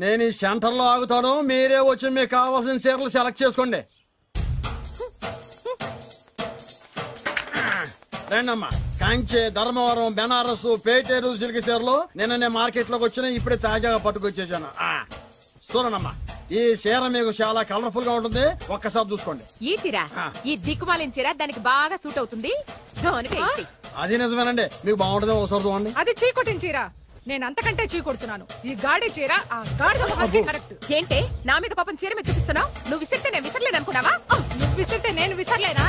నేను ఈ సెంటర్లో ఆగుతాను, మీరే వచ్చి మీకు కావాల్సిన చీరలు సెలెక్ట్ చేసుకోండి. రండమ్మా. కంచి, ధర్మవరం, బెనారస్, పేటేరు సిల్క్ చీరలు నిన్ననే మార్కెట్ లోకి వచ్చిన, ఇప్పుడే తాజాగా పట్టుకొచ్చేసాను. చూడండమ్మా, ఈ చీర మీకు చాలా కలర్ఫుల్ గా ఉంటుంది, ఒక్కసారి చూసుకోండి. ఈ చీర, ఈ దిక్కుమాలిన చీర దానికి బాగా సూట్ అవుతుంది. అది నిజమేనండి, మీకు బాగుంటుంది, ఒకసారి చూడండి. అది చీకొట్టిన చీర, నేను అంతకంటే చీకొడుతున్నాను. ఈ గాడి చీర ఆ గాడి కరెక్ట్. ఏంటే నా మీద కోపం చీర మీద చూపిస్తున్నావు? నువ్వు విసిరితే నేను విసరలేదు అనుకున్నావా? నువ్వు విసిరితే నేను విసరలేనా?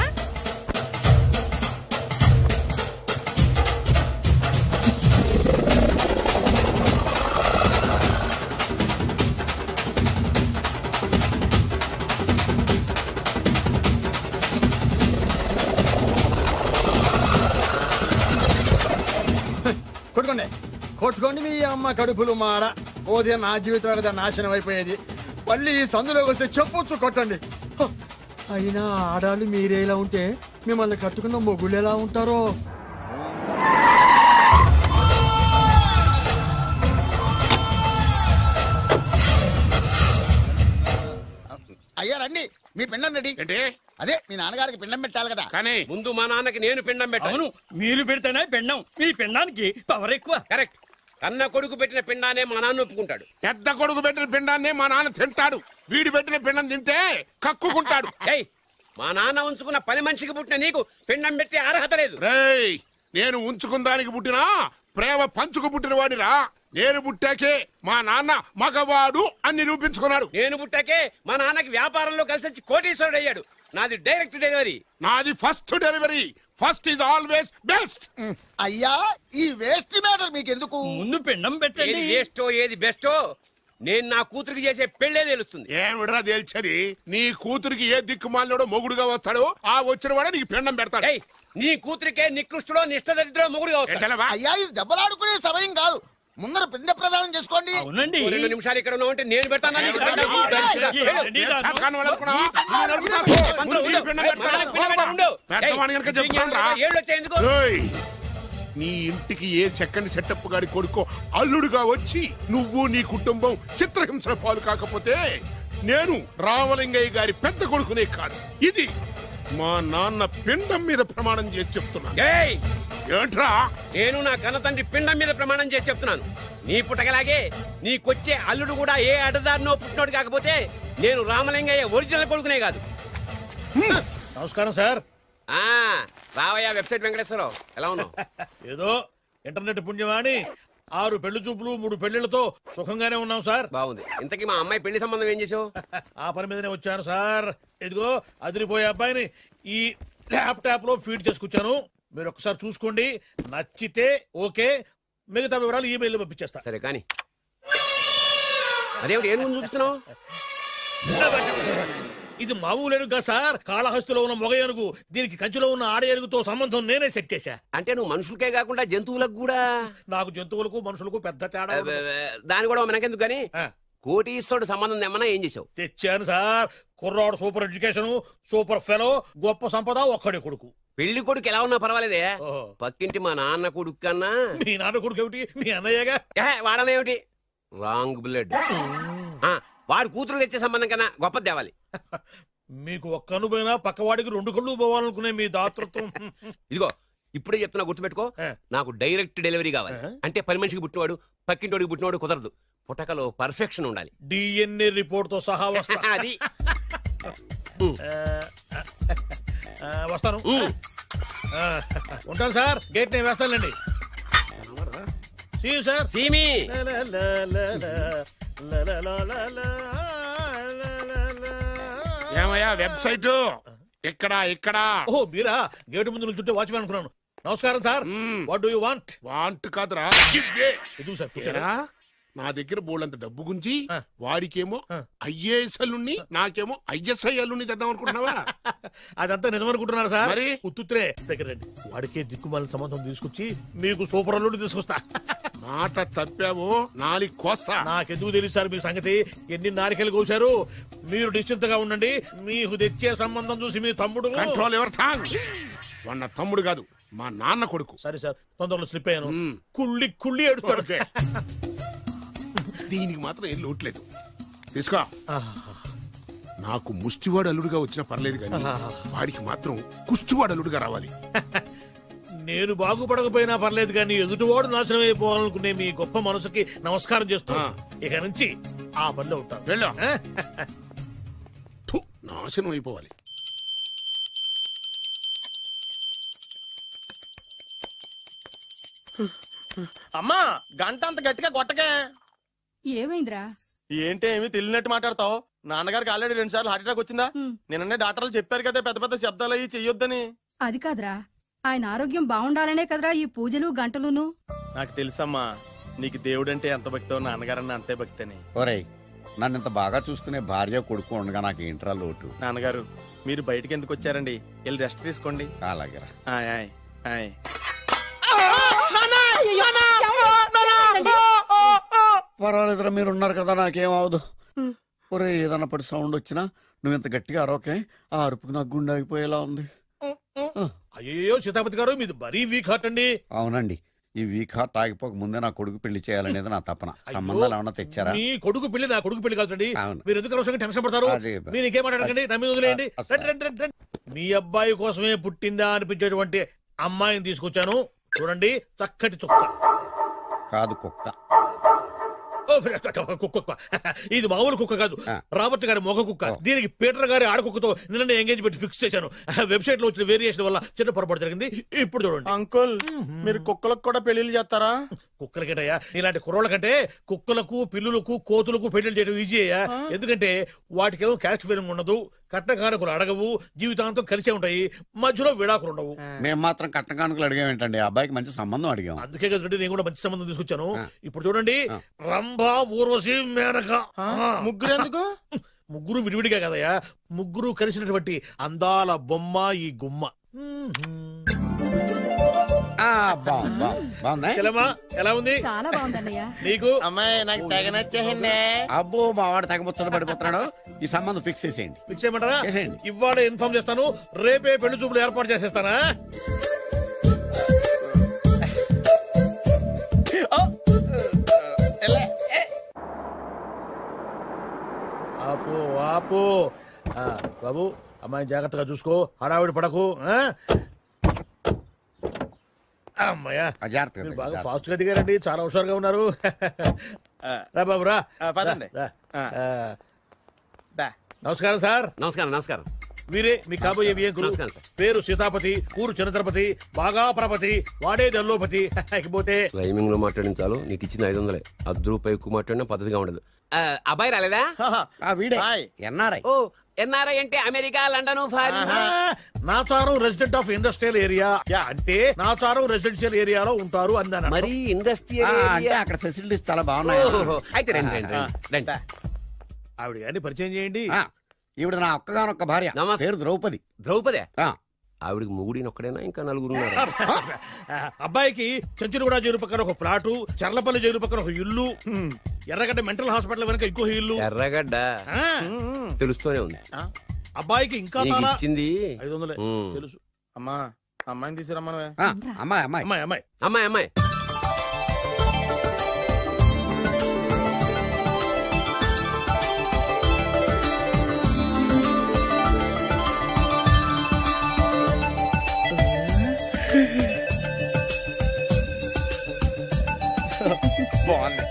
కొట్టుకోండి, కొట్టుకోండి మీ అమ్మ కడుపులు మాడ. ఓదే నా జీవితం కదా నాశనం అయిపోయేది. మళ్ళీ ఈ సందులోకి వస్తే చెప్పొచ్చు కొట్టండి. అయినా ఆడాళ్ళు మీరేలా ఉంటే మిమ్మల్ని కట్టుకున్న మొగుళ్ళు ఎలా ఉంటారో. అయ్యా రండి, మీ పిండం రెడీ. అదే మీ నాన్నగారికి పిండం పెట్టాలి కదా. కానీ ముందు మా నాన్నకి నేను పిండం పెట్టాను. మీరు పెడితేనే పిండం, మీ పిండానికి పవర్ ఎక్కువ. కరెక్ట్. కన్న కొడుకు పెట్టిన పిండానే మా నాన్న ఒప్పుకుంటాడు. పెద్ద కొడుకు పెట్టిన పిండాన్ని మా నాన్న తింటాడు. వీడు పెట్టిన పిండం తింటే కక్కుకుంటాడు. మా నాన్న ఉంచుకున్న పని మనిషికి పుట్టిన నీకు పిండం పెట్టే అర్హత లేదు. రేయ్, నేను ఉంచుకున్న దానికి పుట్టినా ప్రేమ పంచుకు పుట్టిన వాడిరా. నేను పుట్టాకే మా నాన్న మగవాడు అని నిరూపించుకున్నాడు. నేను పుట్టాకే మా నాన్నకి వ్యాపారంలో కలిసి వచ్చి కోటీశ్వరుడు అయ్యాడు. నాది డైరెక్ట్ డెలివరీ. నాది first delivery. First is always best. అయ్యా, ఈ వేస్ట్ మ్యాటర్ మీకు ఎందుకు? ముందు పిండం పెట్టండి. ఏది వేస్టో ఏది బెస్టో నేను నా కూతురికి చేసే పెళ్లే తెలుస్తుంది. ఏమిడ్రా తేల్చది? నీ కూతురికి ఏ దిక్కుమాలినోడో మొగుడుగా వస్తాడో ఆ వచ్చిన వాడే నీకు పిండం పెడతాడు. నీ కూతురికే నికృష్టుడో నిష్టదరిద్రో మొగుడుగా వస్తాడు. అయ్యా, ఇది దెబ్బలాడుకునే సమయం కాదు. ముందర పిండ ప్రదానం చేసుకోండి. 2 నిమిషాలు ఇక్కడ ఉన్నావంటే నేను పెడతాను. నీ ఇంటికి ఏ సెకండ్ సెటప్ గాడి కొడుకో అల్లుడుగా వచ్చి నువ్వు నీ కుటుంబం చిత్రహింసల పాలు కాకపోతే నేను రామలింగయ్య గారి పెద్ద కొడుకునే కాదు, ఇది మా నాన్న పిండం మీద ప్రమాణం చేసి చెప్తున్నా. ఏంట్రా? నేను నా కన్న తండ్రి పిండం మీద ప్రమాణం చేసి చెప్తున్నాను. నీ పుట్టగలాగే నీకొచ్చే అల్లుడు కూడా ఏ అడ్డదారినో పుట్టినోడు కాకపోతే నేను రామలింగయ్య ఒరిజినల్ కొడుకునే కాదు. నమస్కారం సార్. రావయ్యా వెబ్సైట్ వెంకటేశ్వరరావు, ఎలా ఉన్నావు? ఏదో ఇంటర్నెట్ పుణ్యమాని 6 పెళ్లి చూపులు 3 పెళ్లిళ్లతో సుఖంగానే ఉన్నాం సార్. బాగుంది. ఇంతకీ మా అమ్మాయి పెళ్లి సంబంధం ఏం చేసావు? ఆ పని మీదనే వచ్చాను సార్. ఇదిగో అదిరిపోయే అబ్బాయిని ఈ ల్యాప్టాప్ లో ఫీడ్ చేసుకొచ్చాను. మీరు ఒకసారి చూసుకోండి, నచ్చితే ఓకే, మిగతా వివరాలు ఈమెయిల్ పంపించేస్తా. సరే కానీ అదేమిటి ఏం చూపిస్తున్నావు? ఇది మామూలు ఏనుగు సార్, కాళహస్తిలో ఉన్న మొగ ఏనుగు. దీనికి కంచిలో ఉన్న ఆడ ఏనుగుతో సంబంధం నేనే సెట్ చేశా. అంటే నువ్వు మనుషులకే కాకుండా జంతువులకు కూడా? నాకు జంతువులకు మనుషులకు పెద్ద తేడా. దాని కూడా మనకెందుకు కానీ కోటీశ్వరుడు సంబంధం ఏమన్నా ఏం చేసావు? తెచ్చాను సార్. కుర్రాడు సూపర్ ఎడ్యుకేషన్, సూపర్ ఫెలో, గొప్ప సంపద, ఒక్కడే కొడుకు. పెళ్లి కొడుకు ఎలా ఉన్నా పర్వాలేదే, పక్కింటి మా నాన్న కొడుకు కన్నా. మీ నాన్న కొడుకు ఏమిటి? మీ అన్నయ్యగా. వాడనేమిటి? Wrong blood. వాడు కూతురు తెచ్చే సంబంధం కన్నా గొప్ప తేవాలి. మీకు ఒక్క కన్ను పోయినా పక్కవాడికి 2 కళ్ళు పోవాలనుకునే మీ దాతృత్వం. ఇదిగో ఇప్పుడే చెప్తున్నా, గుర్తుపెట్టుకో. నాకు డైరెక్ట్ డెలివరీ కావాలి. అంటే పని మనిషికి పుట్టినవాడు పక్కింటోడికి పుట్టినవాడు కుదరదు. పుట్టకలో పర్ఫెక్షన్ ఉండాలి. డిఎన్ఏ రిపోర్ట్ తో సహా వస్తా. అది వస్తాను. ఉంటాను సార్. గేట్ నేను వేస్తానండి. సార్ సీమి ఏమయ్యా వెబ్సైట్ ఇక్కడ ఇక్కడ? ఓ మీరా? గేటు ముందు నుంచుంటే వాచ్మెన్ అనుకున్నాను. నమస్కారం sir. What do you want? Want కాదురా, ఎదుగు సార్. నా దగ్గర బోళ్ళంత డబ్బు గుంచి వాడికేమో ఐఏఎస్ అల్లుని, నాకేమో ఐఎస్ఐ అల్లుని తెద్దాం అనుకుంటున్నావా? అదంతా నిజమనుకుంటున్నారు సార్. మరి ఉత్తుత్రే దగ్గర రండి. వాడికే దిక్కుమాలిన సంబంధం తీసుకొచ్చి మీకు సూపర్ అల్లుడి తీసుకొస్తా. మాట తప్పావో నాలుగు కోస్తా. నాకెందుకు తెలుసు సార్ మీ సంగతి? ఎన్ని నారికలు కోశారు. మీరు నిశ్చింతగా ఉండండి. మీకు తెచ్చే సంబంధం చూసి మీ తమ్ముడు. Control your tongue. వాడు నా తమ్ముడు కాదు, మా నాన్న కొడుకు. సరే సార్, తొందరలో స్లిప్ అయ్యాను. కుళ్ళి కుళ్ళి ఏడుస్తాడు. దీనికి మాత్రం ఏం లోట్లేదు. తీసుకో. నాకు ముష్టివాడు అల్లుడుగా వచ్చినా పర్లేదు కానీ వాడికి మాత్రం కుష్టివాడు అల్లుడుగా రావాలి. నేను బాగుపడకపోయినా పర్లేదు కానీ ఎదుటివాడు నాశనం అయిపోవాలనుకునే మీ గొప్ప మనసుకి నమస్కారం చేస్తూ ఇక నుంచి ఆ పనులు అవుతాను. వెళ్ళా నాశనం అయిపోవాలి. అమ్మా గంట అంత గట్టిగా కొట్టకే. ఏమైందిరా? ఏంటి ఏమి తెలియనట్టు మాట్లాడతావు? నాన్నగారికి ఆల్రెడీ 2 సార్లు హార్ట్ అటాక్ వచ్చిందా? నిన్ననే డాక్టర్లు చెప్పారు కదా పెద్ద పెద్ద శబ్దాలు అయ్యి చెయ్యొద్దని. అది కాదురా, ఆయన ఆరోగ్యం బాగుండాలనే కదరా ఈ పూజలు గంటలును. నాకు తెలుసమ్మా నీకు దేవుడంటే ఎంత భక్తో నాన్నగారన్న అంతే భక్తి అని. ఒరేయ్, నన్ను ఇంత బాగా చూసుకునే భార్య కొడుకు ఉండగా నాకు ఏంట్రా లోటు? నాన్నగారు మీరు బయటికి ఎందుకు వచ్చారండి? వెళ్ళి రెస్ట్ తీసుకోండి. అలాగే. పర్వాలేదురా, మీరు ఉన్నారు కదా, నాకేమవదు. ఒరే, ఏదన్నా పడి సౌండ్ వచ్చినా నువ్వు ఇంత గట్టిగా అరవకే. ఆ అరుపుకు నాకు గుండె అయిపోయేలా ఉంది. అయ్యో సీతాపతి గారు, మీది మరీ వీక్ హార్ట్ అండి. అవునండి, ఈ వీక్ హార్ట్ ఆగిపోక ముందే నా కొడుకు పెళ్లి చేయాలనేది నా తపన. సంబంధాలు ఏమన్నా తెచ్చారా? మీ కొడుకు పెళ్లి నా కొడుకు పెళ్లి కాదండి. అవును. మీరు ఎందుకు అవసరంగా టెన్షన్ పడతారు? మీరు ఇంకేమాటండి, నమ్మి వదిలేయండి. మీ అబ్బాయి కోసమే పుట్టిందా అనిపించేటువంటి అమ్మాయిని తీసుకొచ్చాను. చూడండి, చక్కటి చుక్క. కాదు, కుక్క. కుక్క. ఇది మామూలు కుక్క కాదు, రాబర్ట్ గారి మొగ కుక్క. దీనికి పీటర్ గారి ఆడకుక్కతో నిన్న ఎంగేజ్మెంట్ ఫిక్స్ చేశాను. వెబ్సైట్ లో వచ్చిన వేరియేషన్ వల్ల చిన్న పొరపాటు జరిగింది. ఇప్పుడు చూడండి. అంకుల్, మీరు కుక్కలకు కూడా పెళ్లిళ్ళు చేస్తారా? కుక్కలకేటయ్యా, ఇలాంటి కుర్రోళ్ళ కంటే కుక్కలకు, పిల్లులకు, కోతులకు పెళ్లి చేయడం ఈజీ అయ్యా. ఎందుకంటే వాటికేమో క్యాస్ట్ ఫీలింగ్ ఉండదు, కట్నకానుకలు అడగవు, జీవితాంతం కలిసే ఉంటాయి, మధ్యలో విడాకులు ఉండవు. మేము మాత్రం కట్నకానుకలు అడిగామేంటండి? అబ్బాయికి మంచి సంబంధం అడిగాం. అందుకే కదండి నేను కూడా మంచి సంబంధం తీసుకొచ్చాను. ఇప్పుడు చూడండి, రంభా, ఊర్వశి, మేనక. ముగ్గురు ఎందుకు? ముగ్గురు విడివిడిగా కదయ్యా, ముగ్గురు కలిసినటువంటి అందాల బొమ్మ ఈ గుమ్మ. ఎలా ఉంది? చాలా బాగుందన్నయ్య. నీకు? అమ్మాయి నాకు తెగ నచ్చేసిందే. అబ్బో, మా వాడు తెగబుచ్చట పడిపోతున్నాడు. ఈ సంబంధం ఫిక్స్ చేసేయండి. ఫిక్స్ చేయమంటారా? ఇవాళ ఇన్ఫార్మ్ చేస్తాను, రేపే పెళ్లి చూపులు ఏర్పాటు చేసేస్తానా? ఆపు ఆపు. బాబు, అమ్మాయిని జాగ్రత్తగా చూసుకో, హడావిడి పడకు. అమ్మాయ్యా, మీరు బాగా ఫాస్ట్ గా దిగారండి, చాలా హుషారుగా ఉన్నారు. రా బాబు, రా. పదండి. నమస్కారం సార్. నమస్కారం. నమస్కారం. వీరే మీ కాబోయే వియంకులు. పేరు సీతాపతి, ఊరు చంద్రపతి, బాగా ప్రపతి, వాడే దల్లోపతి. ఇకపోతే టైమింగ్ లో మాట్లాడించాలు. నీకు ఇచ్చిన 500. ₹10 ఎక్కువ మాట్లాడినా పద్ధతిగా ఉండదు. అబ్బాయి రాలేదా? ఎన్ఆర్ఐ. ఓ, ఎన్ఆర్ఐ అంటే America, London, Nacharam resident of industrial area. అంటే నాచారం రెసిడెన్షియల్ ఏరియాలో ఉంటారు అన్నాను. మరి ఇండస్ట్రియల్ అంటే అక్కడ ఫెసిలిటీస్ చాలా బాగున్నాయి. అయితే రండి. ఆవిడ గారిని పరిచయం చేయండి. ఈవిడ నా ఒక్కగానొక్క భార్య, పేరు ద్రౌపది. ద్రౌపదే? ఆవిడికి ముగుడిని ఒక్కడైనా ఇంకా 4 ఉన్నారు. అబ్బాయికి చెంచులగూడ జైలు పక్కన ఒక ప్లాటు, చర్లపల్లి జైలు పక్కన ఒక ఇల్లు, ఎర్రగడ్డ మెంటల్ హాస్పిటల్ వెనక ఇంకో ఇల్లు. ఎర్రగడ్డ తెలుస్తూనే ఉంది. అబ్బాయికి ఇంకా ఇచ్చింది 500 తెలుసు. అమ్మా, అమ్మాయిని తీసుకురమ్మనవే. అమ్మాయి అమ్మాయి అమ్మాయి అమ్మాయి అమ్మాయి అమ్మాయి. బాగుంది.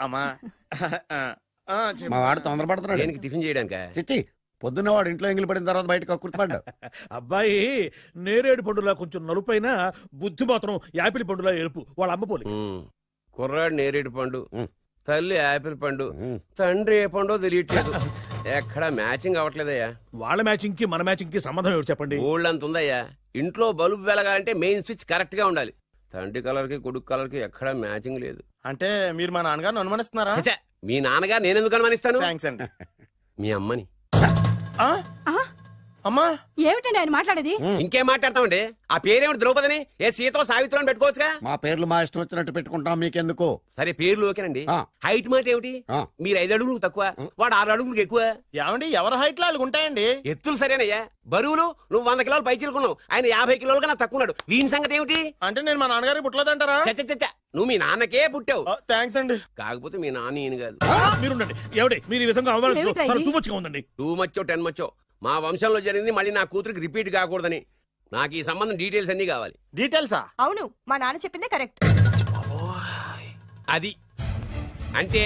అమ్మా, మా వాడు తొందరపడుతున్నాడు. దేనికి? టిఫిన్ చేయడానికా? చిచ్చి, పొద్దున్న వాడు ఇంట్లో ఎంగిలి పడిన తర్వాత బయటకు కుర్తుపడ్డాడు. అబ్బాయి నేరేడు పండులా కొంచెం నలుపైన, బుద్ధి మాత్రం యాపిల్ పండులా ఎరుపు. వాళ్ళ అమ్మ పోలి. కుర్రాడు నేరేడు పండు, తల్లి యాపిల్ పండు, తండ్రి ఏ పండో తెలియట్లేదు. ఎక్కడ మ్యాచింగ్ అవ్వట్లేదయ్యా. వాళ్ళ మ్యాచింగ్ కి మన మ్యాచింగ్ కి సంబంధం ఏమిటి చెప్పండి? ఊళ్ళంత ఉందయ్యా. ఇంట్లో బల్బు వెలగాలంటే మెయిన్ స్విచ్ కరెక్ట్ గా ఉండాలి. తండ్రి కలర్ కి కొడుకు కలర్ కి ఎక్కడ మ్యాచింగ్ లేదు. అంటే మీరు మా నాన్నగారిని అనుమానిస్తున్నారా? మీ నాన్నగారు నేనెందుకు అనుమానిస్తాను? థ్యాంక్స్ అండి. మీ అమ్మని. అమ్మా ఏమిటండి ఆయన మాట్లాడేది? ఇంకేం మాట్లాడతామండి? ఆ పేరేమిటి ద్రౌపదిని? ఏ సీతో సావిత్రం అని పెట్టుకోవచ్చుగా. మా పేర్లు మా ఇష్టం వచ్చినట్టు పెట్టుకుంటాం, మీకెందుకు? సరే పేర్లు ఓకేనండి. హైట్ మాట ఏమిటి? మీరు 5 అడుగులు తక్కువ, వాడు 6 అడుగులకు ఎక్కువ. ఏమండి ఎవరి హైట్ లో ఉంటాయండి. ఎత్తులు సరేనయ్యా. బరువులు నువ్వు 100 కిలోలు పై చిలుకున్నావు, ఆయన 50 కిలోలు కన్నా తక్కువ ఉన్నాడు. వీని సంగతి ఏమిటి? అంటే నేను మా నాన్నగారికి పుట్టలేదంటారా? చచ్చ నువ్వు మీ నాన్నకే పుట్టావు. థ్యాంక్స్ అండి. కాకపోతే మీ నాన్న ఈయన కాదు. మీరుండండి. ఏమిటి మీరు ఈ విధంగా అవమానిస్తున్నారు? టూ మచ్గా ఉందండి. 2 మచ్చో 10 మచ్చో మా వంశంలో జరిగింది మళ్ళీ నా కూతురికి రిపీట్ కాకూడదని నాకు ఈ సంబంధం డీటెయిల్స్ అన్ని కావాలి. డీటెయిల్సా? అవును, మా నాన్న చెప్పిందే కరెక్ట్. అది అంటే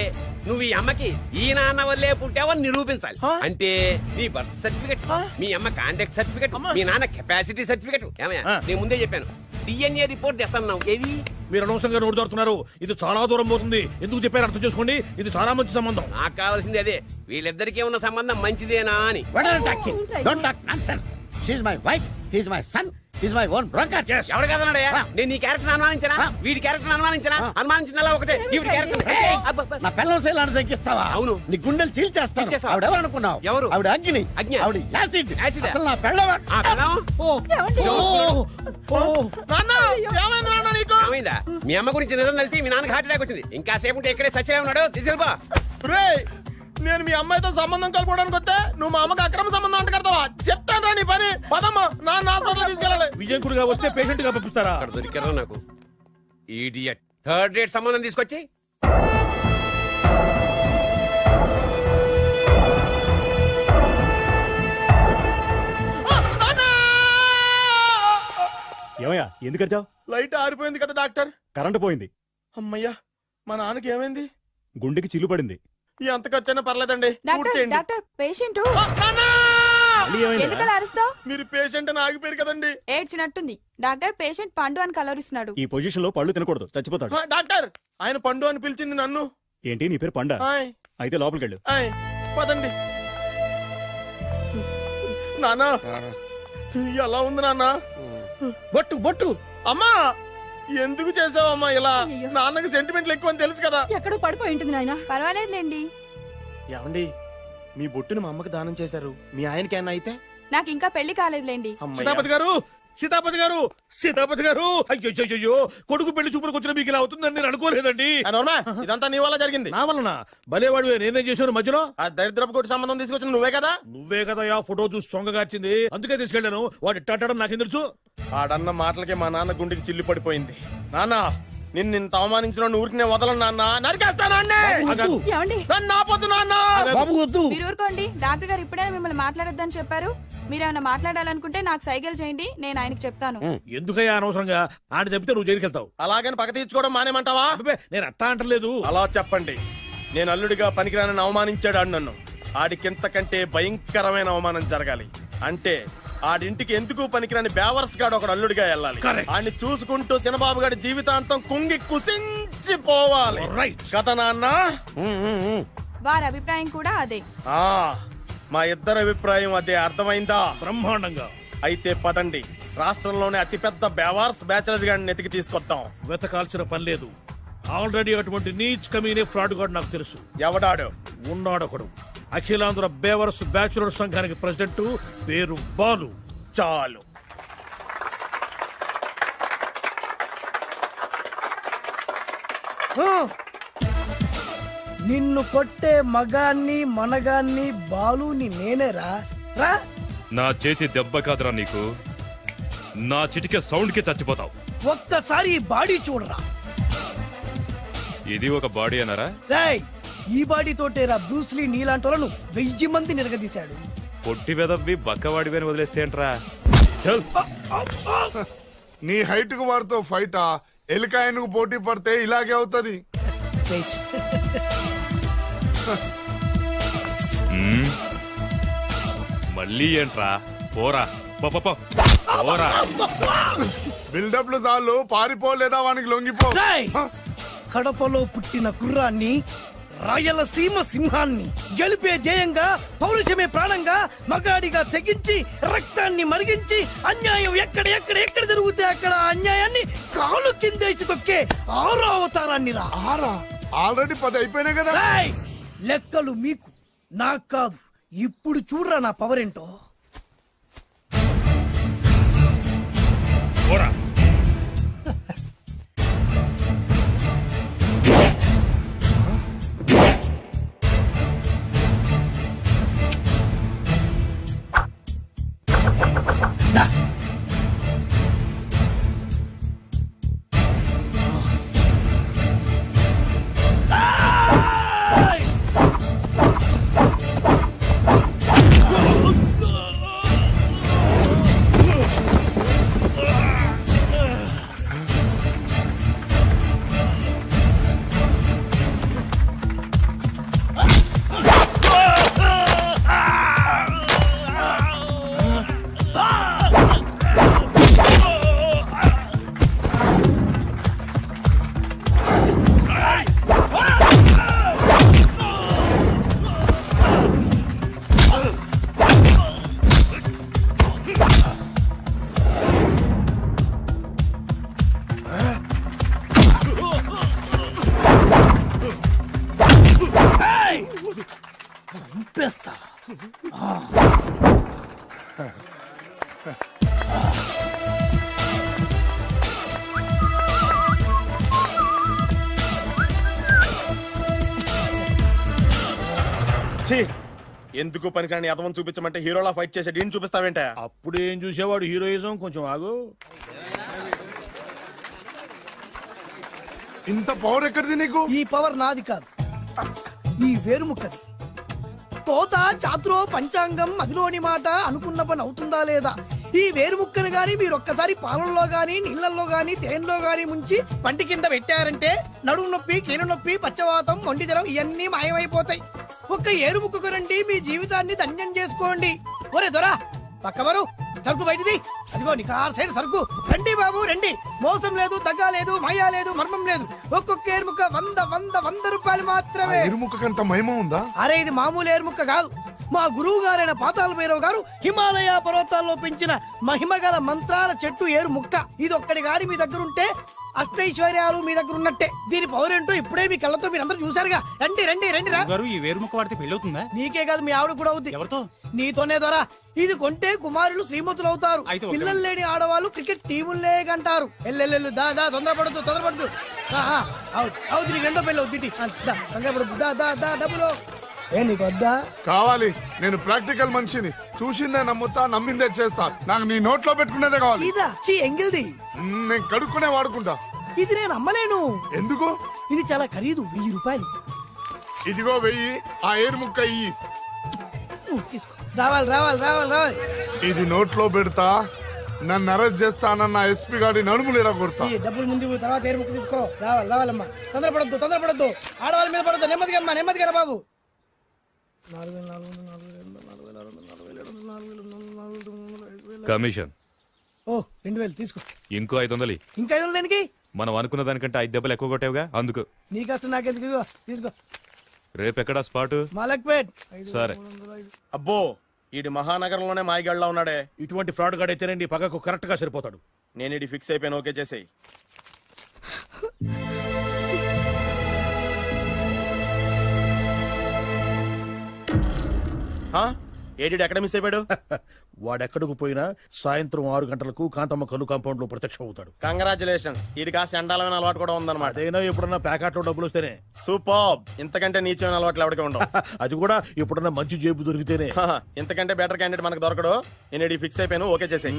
నువ్వు ఈ అమ్మకి ఈ నాన్న వల్లే పుట్టావని నిరూపించాలి. అంటే నీ బర్త్ సర్టిఫికెట్, మీ అమ్మ కాంటాక్ట్ సర్టిఫికెట్, మీ నాన్న కెపాసిటీ సర్టిఫికెట్. ఏమయ్యా నేను ముందే చెప్పాను DNA రిపోర్ట్ తెస్తాను. ఏవి మీరు అనవసరంగా నోరు దొరుకుతున్నారు. ఇది చాలా దూరం పోతుంది. ఎందుకు చెప్పారు అర్థం చేసుకోండి. ఇది చాలా మంచి సంబంధం. నాకు కావాల్సింది అదే, వీళ్ళిద్దరికీ ఉన్న సంబంధం మంచిదేనా అని. ఎవరు కదన్నాడయ్యా? నేను నీ క్యారెక్టర్ అనుమానించనా? వీడి క్యారెక్టర్ అనుమానించనా? అనుమానించిందల్లా ఒకటే. నా పిల్లలు తగ్గిస్తావా? అవును, నీ గుండెలు చీల్చేస్తాను. ఆవిడ ఎవరు అనుకున్నావు? ఎవరు? ఆవిడ అగ్ని. ఆవిడ యాసిడ్. అసలు నా పిల్లవా? ఏమైందా? మీ అమ్మ గురించి నిజం తెలిసి మీ నాన్నకి హార్ట్ అటాక్ వచ్చింది. ఇంకా సేపు ఉంటే ఇక్కడే చచ్చే ఉన్నాడు. తీసుకెళ్ళిపో. నేను మీ అమ్మాయితో సంబంధం కలుపుకోవడానికి వస్తే నువ్వు మా అమ్మకి అక్రమ సంబంధం అంట కడతావా? చెప్తాను రా నీ పని. పదమ్మా, నాన్న హాస్పిటల్ తీసుకెళ్ళాలి. విజయకుడిగా వస్తే పేషెంట్ గా పంపిస్తారా? అక్కడ దొరికారా నాకు ఈడియట్. 3rd రేట్ సంబంధం తీసుకొచ్చి ఏమయ్యా ఎందుకు వచ్చావు? లైట్ ఆరిపోయింది కదా డాక్టర్. కరెంటు పోయింది. అమ్మయ్యా, మా నాన్నకి ఏమైంది? గుండెకి చిల్లు పడింది. ఎంత ఖర్చైనా పర్లేదండి. డాక్టర్ పేషెంట్ ఎందుకలా అరుస్తావు? మీరు పేషెంట్ అని ఆగిపోయారు కదండి. ఏడ్చినట్టుంది. డాక్టర్ పేషెంట్ పండు అని కలవరిస్తున్నాడు. ఈ పొజిషన్ లో పళ్ళు తినకూడదు, చచ్చిపోతాడు. డాక్టర్ ఆయన పండు అని పిలిచింది నన్ను. ఏంటి నీ పేరు పండా? అయితే లోపలికి వెళ్ళు. పదండి. నాన్న ఎలా ఉంది నాన్న? బొట్టు బొట్టు. అమ్మా ఎందుకు చేసావమ్మా ఇలా? నాన్నకి సెంటిమెంట్లు ఎక్కువ అని తెలుసు కదా. ఎక్కడో పడిపోయి ఉంటుంది నాయన. పర్వాలేదులేండి. ఏమండి మీ బొట్టుని మా అమ్మకి దానం చేశారు, మీ ఆయనకి ఏమన్నా అయితే? నాకు ఇంకా పెళ్లి కాలేదులేండి. సీతాపతి గారు, సీతాపతి గారు, సీతాపతి గారు, అయ్యో కొడుకు పెళ్లి చూపులకు వచ్చిన మీకు ఇలా అవుతుందని నేను అనుకోలేదండి. ఇదంతా నీ వల్ల జరిగింది. నా వలన? భలేవాడు. నేనేం చేశాను మధ్యలో? ఆ దరిద్రపు కొట్టి సంబంధం తీసుకొచ్చిన నువ్వే కదా. నువ్వే కదా ఆ ఫోటో చూసి సొంగగార్చింది. అందుకే తీసుకెళ్ళాను. వాడు ఇట్టాడడం నాకేం తెలుసు? ఆడన్న మాటలకే మా నాన్న గుండెకి చిల్లు పడిపోయింది. నాన్న నిన్ను అవమానించిన ఊరికి నేను వదలను నాన్న. నరికేస్తానండి. మీరు ఊరుకోండి. డాక్టర్ గారు ఇప్పుడే మిమ్మల్ని మాట్లాడొద్దని చెప్పారు. మీరేమైనా మాట్లాడాలనుకుంటే నాకు సైగలు చేయండి, నేను ఆయనకి చెప్తాను. ఎందుకయ్యా అనవసరంగా? ఆయన చెప్తే నువ్వు జైలుకి వెళ్తావు. అలాగని పక్క తీర్చుకోవడం మానేమంటావా? నేను అట్టా అంటలేదు. అలా చెప్పండి. నేను అల్లుడిగా పనికిరానని అవమానించాడు ఆడు నన్ను. ఆడికింతకంటే భయంకరమైన అవమానం జరగాలి. అంటే ఆడింటికి ఎందుకు పనికిరాని బేవర్స్ గాడు ఒకడు అల్లుడిగా వెళ్ళాలి. ఆడిని చూసుకుంటూ చిన్నబాబు గారి జీవితాంతం కుంగి కుసించిపోవాలి కదా నాన్న. వారి అభిప్రాయం కూడా అదే. మా ఇద్దరి అభిప్రాయం అదే. అర్థమైందా? బ్రహ్మాండంగా. అయితే పదండి, రాష్ట్రంలోనే అతిపెద్ద బేవార్స్ బ్యాచిలర్ గాడిని ఎతికి తీసుకొద్దాం. వెతకాల్సిన పని లేదు. ఆల్రెడీ అటువంటి నీచ్ కమీనే ఫ్రాడ్ గాడు నాకు తెలుసు. ఎవడాడు? ఉన్నాడొకడు. అఖిలాంధ్ర బేవర్స్ బ్యాచులర్ సంఘానికి ప్రెసిడెంట్, పేరు బాలు. చాలు. నిన్ను కొట్టే మగాన్ని మనగాన్ని బాలుని నేనేరా. రా. నా చేతి దెబ్బ కాదురా నీకు, నా చిటికే సౌండ్ కి చచ్చిపోతావు. ఒక్కసారి ఈ బాడీ చూడరా. ఇది ఒక బాడీ అన్నారా? రేయ్, ఈ బాడీ తోటేరా బ్రూస్లీ నీలాంటోలను 1000 మంది నిరగదీశాడు. పొట్టి వెదవ్వి బక్కవాడివి అని వదిలేస్తే ఏంట్రా? నీ హైట్ కు వారితో ఫైటా? ఎలికాయనకు పోటీ పడితే ఇలాగే అవుతుంది. మళ్ళీ ఏంట్రా? పోరా పోరా. బిల్డప్లు చాలు, పారిపోలేదా వానికి లొంగిపో. కడపలో పుట్టిన కుర్రాన్ని, రాయలసీమ సింహాన్ని గెలిపే ధ్యేయంగా, పౌరుషమే ప్రాణంగా, మగాడిగా తెగించి రక్తాన్ని మరిగించి అన్యాయం ఎక్కడ జరుగుతే అక్కడ అన్యాయాన్ని కాలు కిందేసి తొక్కే 6వ అవతారాన్ని రా. ఆల్రెడీ 10 అయిపోయినాయి కదా. లెక్కలు మీకు, నాకు కాదు. ఇప్పుడు చూడరా నా పవర్ ఏంటో. పోరా. ఎందుకు పనికిరాని అదవం చూపించమంటే హీరోలా ఫైట్ చేసే డీన్ చూపిస్తావేంట? అప్పుడు ఏం చూసేవాడు హీరోయిజం. కొంచెం ఆగు. ఇంత పవర్ ఎక్కడిది నీకు? ఈ పవర్ నాది కాదు, ఈ వేరుముక్కది. తోత చాతురో పంచాంగం అదిలోని మాట అనుకున్న పని అవుతుందా లేదా? ఈ వేరుముక్కను గాని మీరు ఒక్కసారి పాలల్లో గాని నీళ్లలో గాని తేనెలో గాని ముంచి పంటి కింద పెట్టారంటే నడుము నొప్పి, కీలు నొప్పి, పచ్చవాతం, మొండి జ్వరం ఇవన్నీ మాయమైపోతాయి. ఒక్క ఏరుముక్కకు రండి, మీ జీవితాన్ని ధన్యం చేసుకోండి. ఒరే దొరా పక్కవరు, సరుకు బయటిది. అదిగో నికార్సైన సరుకు. రండి బాబు రండి, మోసం లేదు, దగ్గ లేదు, మాయా లేదు, మర్మం లేదు. ఒక్కొక్క ఏరుముక్క 100 రూపాయలు మాత్రమే. ఎరుముక్కకంత మహిమ ఉందా? అరే ఇది మామూలు ఏరుముక్క కాదు. మా గురువు గారైన పాతాళ భైరవ్ గారు హిమాలయ పర్వతాల్లో పెంచిన మహిమగల మంత్రాల చెట్టు ఏరు ముక్క. ఇది ఒక్కడి గాని మీ దగ్గర ఉంటే అష్టైశ్వర్యాలు మీ దగ్గర ఉన్నట్టే. దీని పవర్ ఏంటో ఇప్పుడే మీ కళ్ళతో మీరు అందరూ చూసారుగా. రండి రండి రండి రా. ఈ వేరుముక్క వాడితే పెళ్ళవుతుందా? నీకే కాదు, మీ ఆవిడ కూడా అవుతుంది. ఎవరితో? నీతోనే ద్వారా. ఇది కొంటే కుమారులు శ్రీమంతులు అవుతారు. పిల్లలు లేని ఆడవాళ్ళు క్రికెట్ టీములే కంటారు. ఎల్లెల్లు దా దా, తొందరపడద్దు. అవుతుంది, నీకు రెండో పెళ్ళి అవుతుంది. తొందరపడద్దు, దా దా దా. డబ్బులు ఏ నీకు వద్దా? కావాలి. నేను ప్రాక్టికల్ మనిషిని. చూసిందే నమ్ముతా, నమ్మిందే చేస్తా. నాకు నీ నోట్లో పెట్టుకునేదే కావాలి. ఇదా చీ ఎంగిల్ది. నేను కడుక్కునే వాడుకుంటా. ఇది నేను అమ్మలేను. ఎందుకు? ఇది చాలా ఖరీదు, 1000 రూపాయలు. ఇదిగో 1000. ఆ ఏరు ముక్క ఇయ్యి. తీసుకో. రావాలి. ఇది నోట్లో పెడతా, నన్ను అరెస్ట్ చేస్తానన్న ఎస్పీ గారి నడుములు ఇలా కొడతా. డబ్బులు ముందు తర్వాత ఏరు ముక్క తీసుకో. రావాలమ్మా. తొందరపడద్దు. ఆడవాళ్ళ మీద పడద్దు. నెమ్మదిగా బాబు. కమిషన్. ఓ 2000 తీసుకో. ఇంకో 500. ఇంకా 500 దేనికి? మనం అనుకున్న దానికంటే 5 దెబ్బలు ఎక్కువ కొట్టావుగా, అందుకు. నీ కష్టం నాకెందుకు? తీసుకో. రేపెక్కడా స్పాట్? మలక్పేట్. సరే. అబ్బో, ఈడి మహానగరంలోనే మాయగాళ్ళ ఉన్నాడే. ఇటువంటి ఫ్రాడ్ గాడు అయితేనండి పగకు కరెక్ట్ గా సరిపోతాడు. నేను ఇది ఫిక్స్ అయిపోయాను. ఓకే చేసేయి. ఏడి ఎక్కడ మిస్ అయిపోయాడు? వాడెక్కడికి పోయినా సాయంత్రం 6 గంటలకు కాంతమ్మ కలు కాంపౌండ్ లో ప్రత్యక్షం అవుతాడు. కంగ్రాచులేషన్స్. ఈడి కాస్త ఎండాలమైన అలవాటు కూడా ఉందన్నమాట. అదైనా ఎప్పుడన్నా ప్యాకెట్ లో డబ్బులు వస్తేనే. సూపర్. ఇంతకంటే నీచమైన అలవాట్లు ఎవరికి ఉండవు. అది కూడా ఎప్పుడన్నా మంచి జేబు దొరికితేనే. ఇంతకంటే బెటర్ క్యాండిడేట్ మనకు దొరకడు. నేను ఫిక్స్ అయిపోయాను. ఓకే చేసేయి.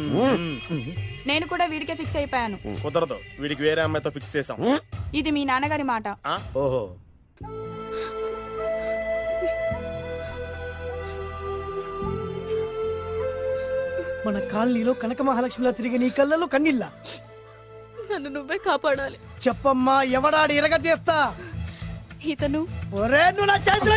నేను కూడా వీడికే ఫిక్స్ అయిపోయాను. కుదరదు, వీడికి వేరే అమ్మాయితో ఫిక్స్ చేసాం. ఇది మీ నాన్నగారి మాట. ఓహో. మన కాలనీలో కనక మహాలక్ష్మిలా తిరిగి నీ కళ్ళలో కన్నీళ్ళ. నన్ను నువ్వే కాపాడాలి. చెప్పమ్మా, ఎవడాడి ఎరగ చేస్తా? ఇతను. ఒరే నువ్వు నా చేతిలో.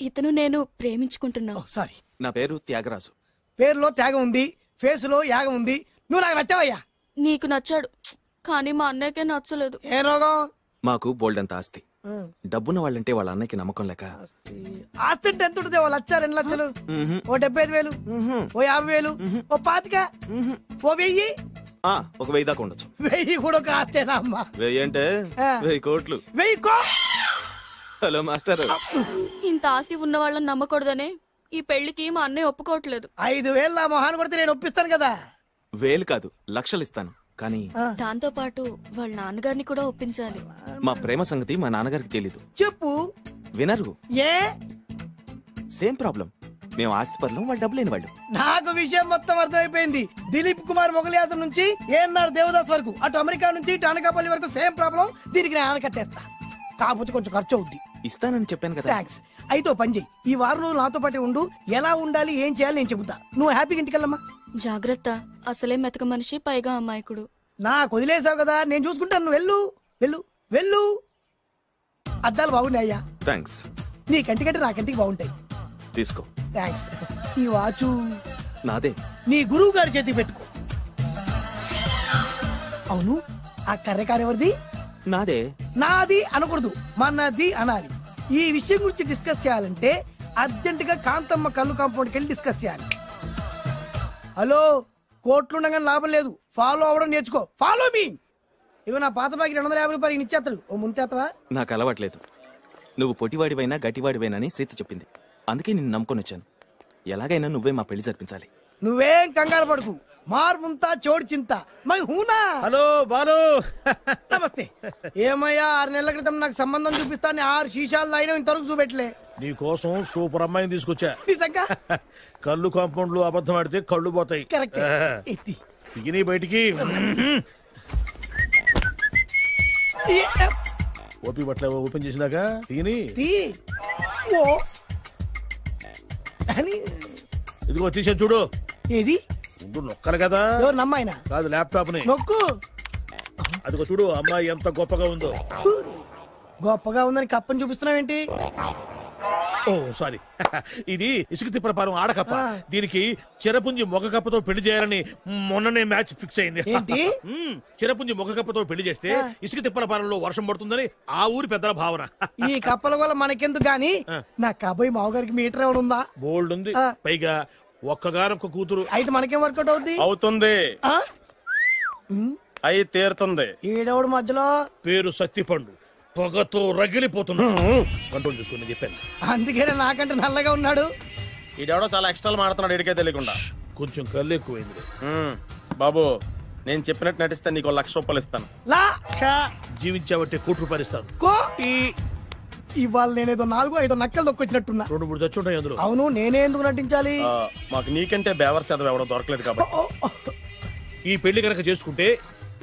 ఇతను నేను ప్రేమించుకుంటున్నావు. సారీ. నా పేరు త్యాగరాజు. పేరులో త్యాగం ఉంది, ఫేస్ లో యాగం ఉంది. నువ్వు నాకు నచ్చావయ్యా. నీకు నచ్చాడు, కానీ మా అన్నయ్యకే నచ్చలేదు. ఏ రోగం? మాకు బోల్డంత ఆస్తి. డబ్బున్న వాళ్ళంటే వాళ్ళ అన్నయ్యకి నమ్మకం లేక. ఆస్తి అంటే ఎంత ఉంటుంది? 2 లక్షలు, ఓ 75,000, ఓ 50,000, ఓ 25,000, ఓ 1000. ఒక 1000 దాకా ఉండొచ్చు. 1000 కూడా ఒక ఆస్తేనా అమ్మా? 1000 అంటే 1000 కోట్లు. 1000 హలో మాస్టర్. ఇంత ఆస్తి ఉన్న వాళ్ళని నమ్మకూడదనే ఈ పెళ్లికి మా అన్నయ్య ఒప్పుకోవట్లేదు. 5,000 నా మొహాన్ని కొడితే నేను ఒప్పిస్తాను కదా. వేలు కాదు లక్షలు ఇస్తాను, కానీ దాంతో పాటు వాళ్ళ నాన్నగారిని కూడా ఒప్పించాలి. మా ప్రేమ సంగతి మా నాన్నగారికి తెలీదు. చెప్పు. వినరు. ఏ సేమ్ ప్రాబ్లం. మేము ఆస్తిపరులం, వాళ్ళు డబ్బు లేని వాళ్ళు. నాకు విషయం మొత్తం అర్థమైపోయింది. దిలీప్ కుమార్ మొగలియాసం నుంచి ఏఎన్ఆర్ దేవదాస్ వరకు, అటు అమెరికా నుంచి ఇటు అనకాపల్లి వరకు సేమ్ ప్రాబ్లం. దీనికి నేను ఆనకట్టేస్తా, కాకపోతే కొంచెం ఖర్చు అవుద్ది. ఇస్తానని చెప్పాను కదా. థ్యాంక్స్. అయితే పని చెయ్యి, ఈ వారం రోజులు నాతో పాటే ఉండు. ఎలా ఉండాలి, ఏం చేయాలి నేను చెబుతా. నువ్వు హ్యాపీగా ఇంటికెళ్ళమ్మా. జాగ్రత్త, అసలే మెతక మనిషి, పైగా అమాయకుడు. నాకు వదిలేసావు కదా, నేను చూసుకుంటాను. నువ్వు వెళ్ళు వెళ్ళు వెళ్ళు. అద్దాలు బాగున్నాయి అయ్యా. థ్యాంక్స్. నీ కంటికంటే నా కంటికి బాగుంటాయి. తీసుకో. థ్యాంక్స్. ఈ వాచు నాదే. నీ గురువు గారి చేతికి పెట్టుకో. అవును, ఆ కర్రెకారు ఎవరిది? నాదే. నాది అనకూడదు, మనది అనాలి. ఈ విషయం గురించి డిస్కస్ చేయాలంటే అర్జెంట్ గా కాంతమ్మ కళ్ళు కాంపౌండ్కి వెళ్ళి డిస్కస్ చేయాలి. హలో, కోట్లుండగానే లాభం లేదు. ఫాలో అవ్వడం నేర్చుకో. Follow me. ఇవి నా పాత బాకి 250 రూపాయలు ఇచ్చేస్తాడు. ఓ ముంతేత్తవా? నాకు అలవాట్లేదు. నువ్వు పొట్టివాడివైనా గట్టివాడివైనా అని సీత చెప్పింది, అందుకే నిన్ను నమ్ముకొని వచ్చాను. ఎలాగైనా నువ్వే మా పెళ్లి జరిపించాలి. నువ్వేం కంగారు పడుకు. మార్ముంతా చోడు చింత మై హూనా. హలో బాలు. నమస్తే. ఏమయ్యా, 6 నెలల క్రితం నాకు సంబంధం చూపిస్తాను 6 శీషాలు అయినా ఇంతవరకు చూపెట్టలే. నీ కోసం సూపర్ అమ్మాయిని తీసుకొచ్చా. నిజంగా? కళ్ళు కాంపౌండ్ లో అబద్ధం ఆడితే కళ్ళు పోతాయి. కరెక్ట్. తిని బయటికి ఓపి బట్ల ఓపెన్ చేసినాక తిని ఇదిగో తీసే చూడు. ఏది? ముందు నొక్కలు కదా. నమ్మాయినా కాదు, ల్యాప్టాప్ ని నొక్కు. అదిగో చూడు, అమ్మాయి ఎంత గొప్పగా ఉందో. గొప్పగా ఉందని కప్పని చూపిస్తున్నావేంటి? ఓ సారీ, ఇది ఇసుక తిప్పల పారం ఆడకప్ప. దీనికి చిరపుంజి మొగ కప్పతో పెళ్లి చేయాలని మొన్ననే మ్యాచ్ ఫిక్స్ అయింది. చిరపుంజి మొగ కప్పతో పెళ్లి చేస్తే ఇసుక తిప్పల పారంలో వర్షం పడుతుందని ఆ ఊరి పెద్దల భావన. ఈ కప్పల వల్ల మనకెందుకు గాని, నా కాబోయే మావగారికి మీటర్ ఎవడు ఉందా? బోల్డ్ ఉంది. పైగా ఒక్కగారొక్క కూతురు. అయితే మనకేం వర్కౌట్ అవుద్ది? అవుతుంది, అయి తీరుతుంది. ఈడవుడు మధ్యలో పేరు సత్తిపండు, పొగతో రగిలిపోతున్నా. కంట్రోల్ చూసుకుని చెప్పాను. అందుకే నాకంటే నల్లగా ఉన్నాడు. ఈడెవడో చాలా ఎక్స్ట్రా మాడుతున్నాడు, ఇడికే తెలియకుండా. కొంచెం కళ్ళు ఎక్కువైంది. బాబు, నేను చెప్పినట్టు నటిస్తే నీకు 1,00,000 రూపాయలు ఇస్తాను. జీవించావంటే ₹1,00,000 ఇస్తాను. ఇవాళ నేనేదో 4-5 నక్కలు దొక్కొచ్చినట్టున్నా. 2-3 చచ్చుంటాయి అందులో. అవును, నేనే ఎందుకు నటించాలి? మాకు నీకంటే బేవర్స్ చదువు ఎవడో దొరకలేదు కాబట్టి. ఈ పెళ్లి కనుక చేసుకుంటే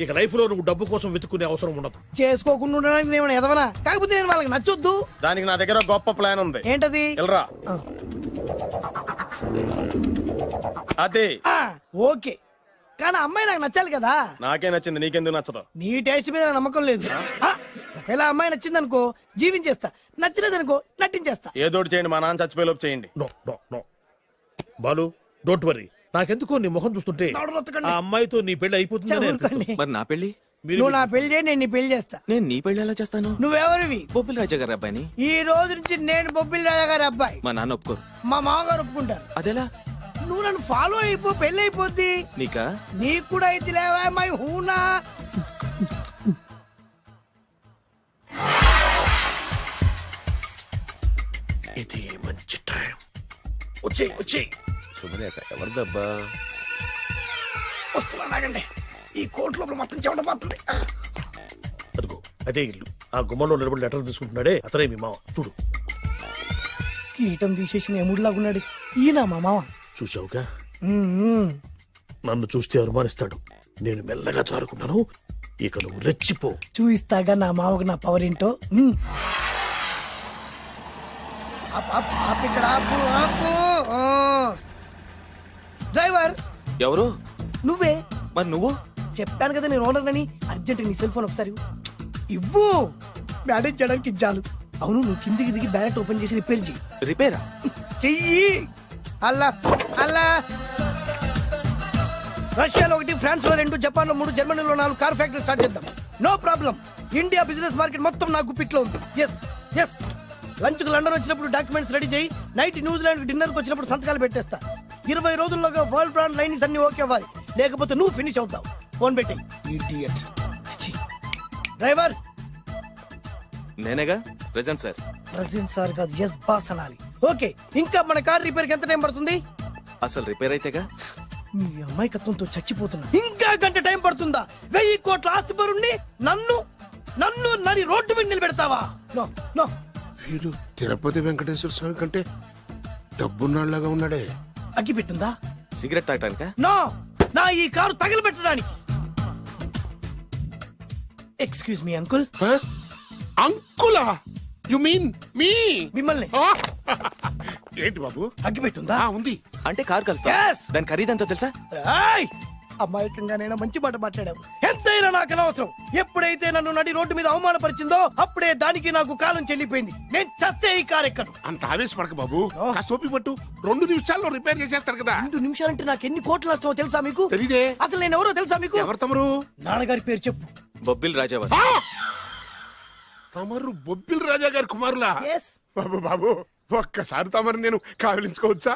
ఇక లైఫ్ లో నువ్వు డబ్బు కోసం వెతుక్కునే అవసరం ఉండదు. చేసుకోకుండా ఉండడానికి నేను ఎదవనా? కాకపోతే నేను వాళ్ళకి నచ్చొద్దు. దానికి నా దగ్గర గొప్ప ప్లాన్ ఉంది. ఏంటది? వెళ్ళరా. అదే. ఓకే, కానీ అమ్మాయి నాకు నచ్చాలి కదా. నాకే నచ్చింది, నీకెందుకు నచ్చదు? నీ టేస్ట్ మీద నమ్మకం లేదు. ఒకవేళ అమ్మాయి నచ్చింది అనుకో జీవించేస్తా, నచ్చలేదనుకో నటించేస్తా. ఏదోటి చేయండి, మా నాన్న చచ్చిపోయేలోపు చేయండి. Balu, don't worry. నాకెందుకో నీ ముఖం చూస్తుంటే ఆ అమ్మాయితో నీ పెళ్లి అయిపోతుంది. మరి నా పెళ్లి? నువ్వు నా పెళ్లి చేయి, నేను నీ పెళ్లి చేస్తా. నేను నీ పెళ్లి ఎలా చేస్తాను? నువ్వెవరివి? బొబ్బిలి రాజా గారి అబ్బాయిని. ఈ రోజు నుంచి నేను బొబ్బిలి రాజా గారి అబ్బాయి. మా నాన్న ఒప్పుకోరు. మా మామగారు ఒప్పుకుంటారు. అదెలా? నువ్వు నన్ను ఫాలో అయిపో, పెళ్లి అయిపోద్ది. నీకా? నీకు కూడా అయితే లేవా మై హూనా. ఇది మంచి టైం. వచ్చేయ్ వచ్చేయ్. శుభలేఖ ఎవరిదబ్బా? వస్తున్నా, నాగండి. ఈ కోట్ లోపల మొత్తం చెమట పోతుంది. అదిగో అదే ఇల్లు. ఆ గుమ్మంలో నిలబడి లెటర్ తీసుకుంటున్నాడే అతనే మీ మామ. చూడు, కీటం తీసేసిన ఎముడిలాగున్నాడు. ఈయన మా మామ. చూసావుగా, నన్ను చూస్తే అనుమానిస్తాడు. నేను మెల్లగా చారుకున్నాను. ఇక నువ్వు రెచ్చిపో. చూయిస్తాగా నా మామకు నా పవర్ ఏంటో. ఇక్కడ డ్రైవర్ ఎవరు? నువ్వే. మరి నువ్వు? చెప్పాను కదా నేను ఓనర్ అని. అర్జెంట్ నీ సెల్ ఫోన్ ఒకసారి ఇవ్వు, మేనేజ్ చేయడానికి ఇచ్చాను. అవును, నువ్వు కిందికి దిగి బ్యాలెట్ ఓపెన్ చేసి రిపేర్ చెయ్యి. రిపేరా? చెయ్యి. అల్లా అల్లా. రష్యాలో 1, ఫ్రాన్స్ లో 2, జపాన్ లో 3, జర్మనీలో 4 కార్ ఫ్యాక్టరీ స్టార్ట్ చేద్దాం. No problem. India business market మొత్తం నా గుప్పిట్లో ఉంది. Yes yes. లంచ్ కు లండన్ వచ్చినప్పుడు డాక్యుమెంట్స్ రెడీ చేయి. నైట్ న్యూజిలాండ్ డిన్నర్ కు వచ్చినప్పుడు సంతకాలు పెట్టేస్తా. 20 రోజుల్లోగా వరల్డ్ బ్రాండ్ లైన్స్ అన్ని ఓకే అవ్వాలి, లేకపోతే నువ్వు ఫినిష్ అవుతావు. ఫోన్ పెట్టి. ఇడియట్. డ్రైవర్ నేనేగా. Present sir. ప్రెసిడెంట్ సార్ కాదు, ఎస్ బాస్ అనాలి. ఓకే, ఇంకా మన కార్ రిపేర్ కి ఎంత టైం పడుతుంది? అసలు రిపేర్ అయితేగా. మీ అమాయకత్వంతో చచ్చిపోతున్నా. ఇంకా గంట టైం పడుతుందా? 1000 కోట్ల ఆస్తిపరుణ్ణి నన్ను నన్ను నరి రోడ్డు మీద నిలబెడతావా? No no. వీడు తిరుపతి వెంకటేశ్వర స్వామి కంటే డబ్బున్నాళ్ళగా ఉన్నాడే. అగ్గి పెట్టుందా? సిగరెట్ తాగటానికా? నో, నా ఈ కారు తగలబెట్టడానికి. Excuse me uncle. అంకులా? You mean me? మిమ్మల్ని. ఏంటి బాబు? అగ్గి పెట్టుందా? ఉంది. అంటే కారు కలుస్తా. దాని ఖరీదంతా తెలుసా? అమాయకంగానైనా మంచి మాట మాట్లాడావు. ఎంతైనా నాకు అనవసరం. ఎప్పుడైతే నన్ను నడి రోడ్డు మీద అవమానపరిచిందో అప్పుడే దానికి నాకు కాలం చెల్లిపోయింది. నేను చస్తే ఈ కారు ఎక్కను. అంత ఆవేశపడక బాబు, కాస్త ఓపిక పట్టు. 2 నిమిషాల్లో రిపేర్ చేసేస్తాడు కదా. 2 నిమిషాలంటే నాకు ఎన్ని కోట్ల నష్టమో తెలుసా మీకు? తెలీదే. అసలు నేను ఎవరో తెలుసా మీకు? ఎవరు తమరు? నాన్నగారి పేరు చెప్పు. బొబ్బిల్ రాజావారు. తమరు బొబ్బిల్ రాజా గారి కుమారులా? బాబు బాబు, ఒక్కసారి తమరు నేను కావలించుకోవచ్చా?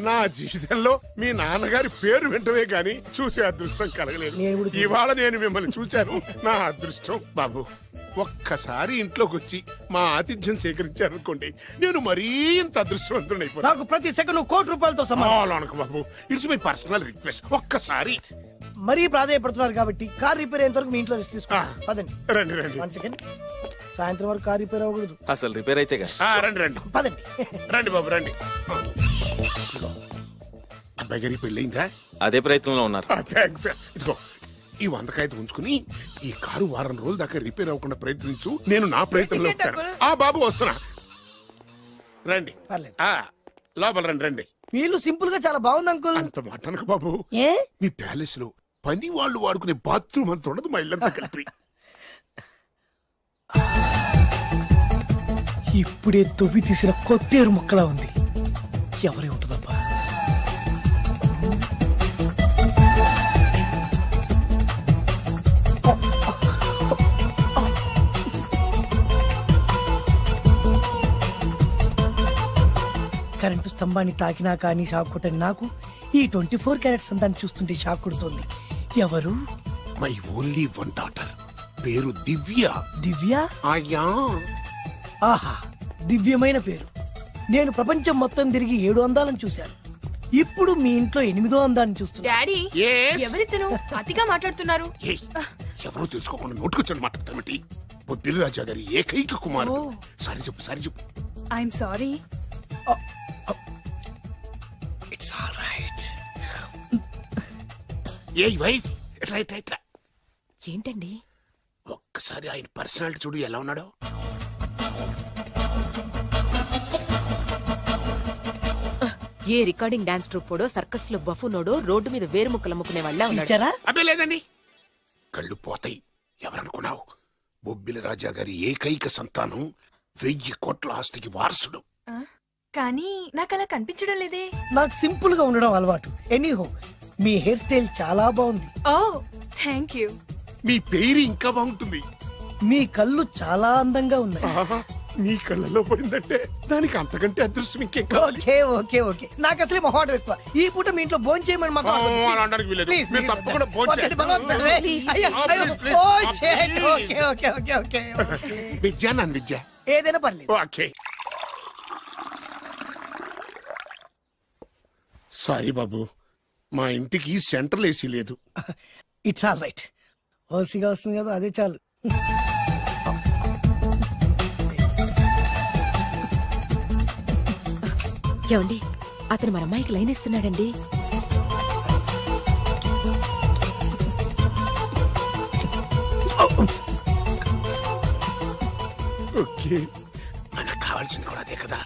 నా జీవితంలో మీ నాన్నగారి పేరు వెంటనే గాని చూసే అదృష్టం కలగలేదు. ఇవాళ నేను మిమ్మల్ని చూశాను, నా అదృష్టం. బాబు, ఒక్కసారి ఇంట్లోకి వచ్చి మా ఆతిథ్యం సేకరించారనుకోండి, నేను మరీ ఇంత అదృష్టవంతుడైపోతాను. నాకు ప్రతి సెకండ్ కోటి సమానం. బాబు, ఇట్స్ మై పర్సనల్ రిక్వెస్ట్. ఒక్కసారి. మరీ ప్రాధాన్యపడుతున్నారు కాబట్టి కార్ రిపేర్ అయ్యేంత వరకు మీ ఇంట్లో రెస్ట్ తీసుకోండి. పదండి. రండి రండి. 1 సెకండ్. సాయంత్రం వరకు కార్ రిపేర్ అవ్వకూడదు. అసలు రిపేర్ అయితే రండి రండి. పదండి. రండి బాబు రండి. అబ్బాయి గారి పెళ్ళయిందా? అదే ప్రయత్నంలో ఉన్నారు. థ్యాంక్స్. ఇదిగో ఈ 100 కాగితం ఉంచుకుని ఈ కారు వారం రోజుల దాకా రిపేర్ అవ్వకుండా ప్రయత్నించు. నేను నా ప్రయత్నంలో ఉంటాను. బాబు వస్తున్నా. రండి. లోపల రండి రండి. వీళ్ళు సింపుల్ గా చాలా బాగుంది అంకుల్. అంత మాట అనకు బాబు. మీ ప్యాలెస్ లో పని వాళ్ళు వాడుకునే బాత్రూమ్ అంత ఉండదు, మా ఇల్లంతా కలిపి. ఇప్పుడే తొవ్వి తీసిన కొత్తేరు ముక్కలా ఉంది. ఎవరే ఉంటుందబ్బా? కరెంటు స్తంభాన్ని తాకినా కానీ షాక్ కొట్టని నాకు ఈ 24 క్యారెట్స్ అందాన్ని చూస్తుంటే షాక్ కొడుతోంది. ఎవరు? My only 1 daughter. పేరు దివ్య. దివ్య? అయ్యా. ఆహా, దివ్యమైన పేరు. నేను ప్రపంచం మొత్తం తిరిగి 7 అందాలను చూశాను. ఇప్పుడు మీ ఇంట్లో 8వ అందాన్ని చూస్తున్నా. డాడీ, ఎవరితను అతిగా మాట్లాడుతున్నారు? ఎవరో తెలుసుకోకుండా నోటుకొచ్చాడు మాట్లాడతామేంటి? బొబ్బిలి రాజా గారి ఏకైక కుమారుడు. సారీ చెప్పు, సారీ చెప్పు. I'm sorry. It's all right. A wife, ఎట్లా ఎట్లా ఎట్లా? ఏంటండి? ఒక్కసారి ఆయన పర్సనాలిటీ చూడు ఎలా ఉన్నాడో. ఏ రికార్డింగ్ డాన్స్ ట్రూపోడో, సర్కస్ లో బఫూనోడో రోడ్డు మీద వేరుముక్కలు అమ్ముకునే వాళ్ళ ఉన్నాడు. అబ్బే లేదండి, కళ్ళు పోతాయి. ఎవరనుకున్నావు? బొబ్బిలి రాజా గారి ఏకైక సంతానం, 1000 కోట్ల ఆస్తికి వారసుడు. కానీ నాకు అలా కనిపించడం లేదే. నాకు సింపుల్ గా ఉండడం అలవాటు. ఎనీహో, మీ హెయిర్ స్టైల్ చాలా బాగుంది. ఓ థ్యాంక్ యూ. మీ పేరు ఇంకా బాగుంటుంది. మీ కళ్ళు చాలా అందంగా ఉన్నాయి. మీ కళ్ళలో పడిందంటే దానికి అంతకంటే అదృష్టం ఇంకేం కావాలి? Okay okay okay. నాకు అసలే మొహాటం ఎక్కువ. ఈ పూట మీ ఇంట్లో భోజనం చేయమని మాత్రం తప్పకుండా విద్య నన్ను విద్య ఏదైనా పర్లేదు. ఓకే. సారీ బాబు, మా ఇంటికి సెంట్రల్ ఏసీ లేదు. It's all right. ఓసీగా వస్తుంది కదా, అదే చాలు. ఏమండి, అతను మన అమ్మాయికి లైన్ ఇస్తున్నాడండి. ఓకే, మనకు కావాల్సింది కూడా అదే కదా.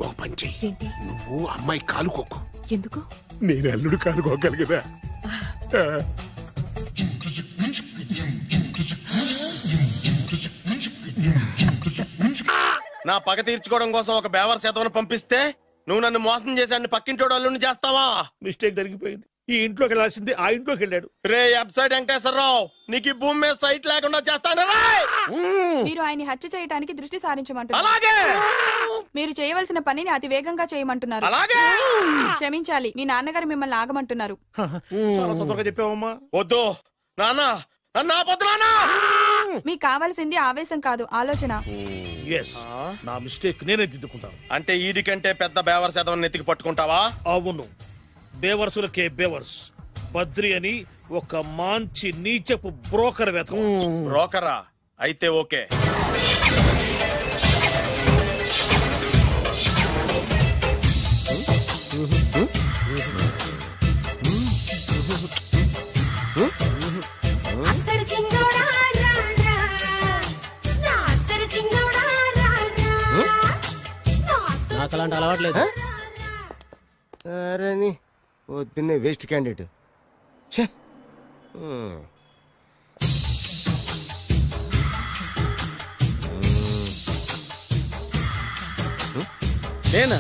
ఒక పని చెయ్యి, నువ్వు అమ్మాయి కాలుకోకు. ఎందుకు? నేను అల్లుడు కాలుకోగలి కదా. నా పగ తీర్చుకోవడం కోసం ఒక బేవర్ శాతం పంపిస్తే నువ్వు నన్ను మోసం చేశాన్ని పక్కింటోడు అల్లుని చేస్తావా? మిస్టేక్ జరిగిపోయింది. ఈ ఇంట్లోకి వెళ్ళాల్సింది ఆ ఇంట్లోకి వెళ్ళాడు. రే వెబ్సైట్ వెంకటేశ్వరరావు, నీకు ఈ భూమి మీద సైట్ లేకుండా చేస్తాను. మీరు ఆయన్ని హత్య చేయడానికి దృష్టి సారించమంటున్నారు. అలాగే. మీరు చేయవలసిన పనిని అతి వేగంగా చేయమంటున్నారు. అలాగే. క్షమించాలి, మీ నాన్నగారు మిమ్మల్ని ఆగమంటున్నారు. చాలా తొందరగా చెప్పావమ్మా. వద్దు నాన్న, నన్ను ఆపొద్దు నాన్న. మీకు కావాల్సింది ఆవేశం కాదు, ఆలోచన. ఎస్ నా మిస్టేక్ నేనే దిద్దుకుంటాను. అంటే ఈడి కంటే పెద్ద బేవర్ శాతం ఎత్తికి పట్టుకుంటావా? అవును, బేవర్సులకే బేవర్స్. బద్రి అని ఒక మంచి నీచపు బ్రోకర్ వెతకం. బ్రోకరా? అయితే ఓకే. నాకు అలాంటి అలవాట్లేదు. అరే పొద్దున్నే వేస్ట్ క్యాండిడేట్. నేనా?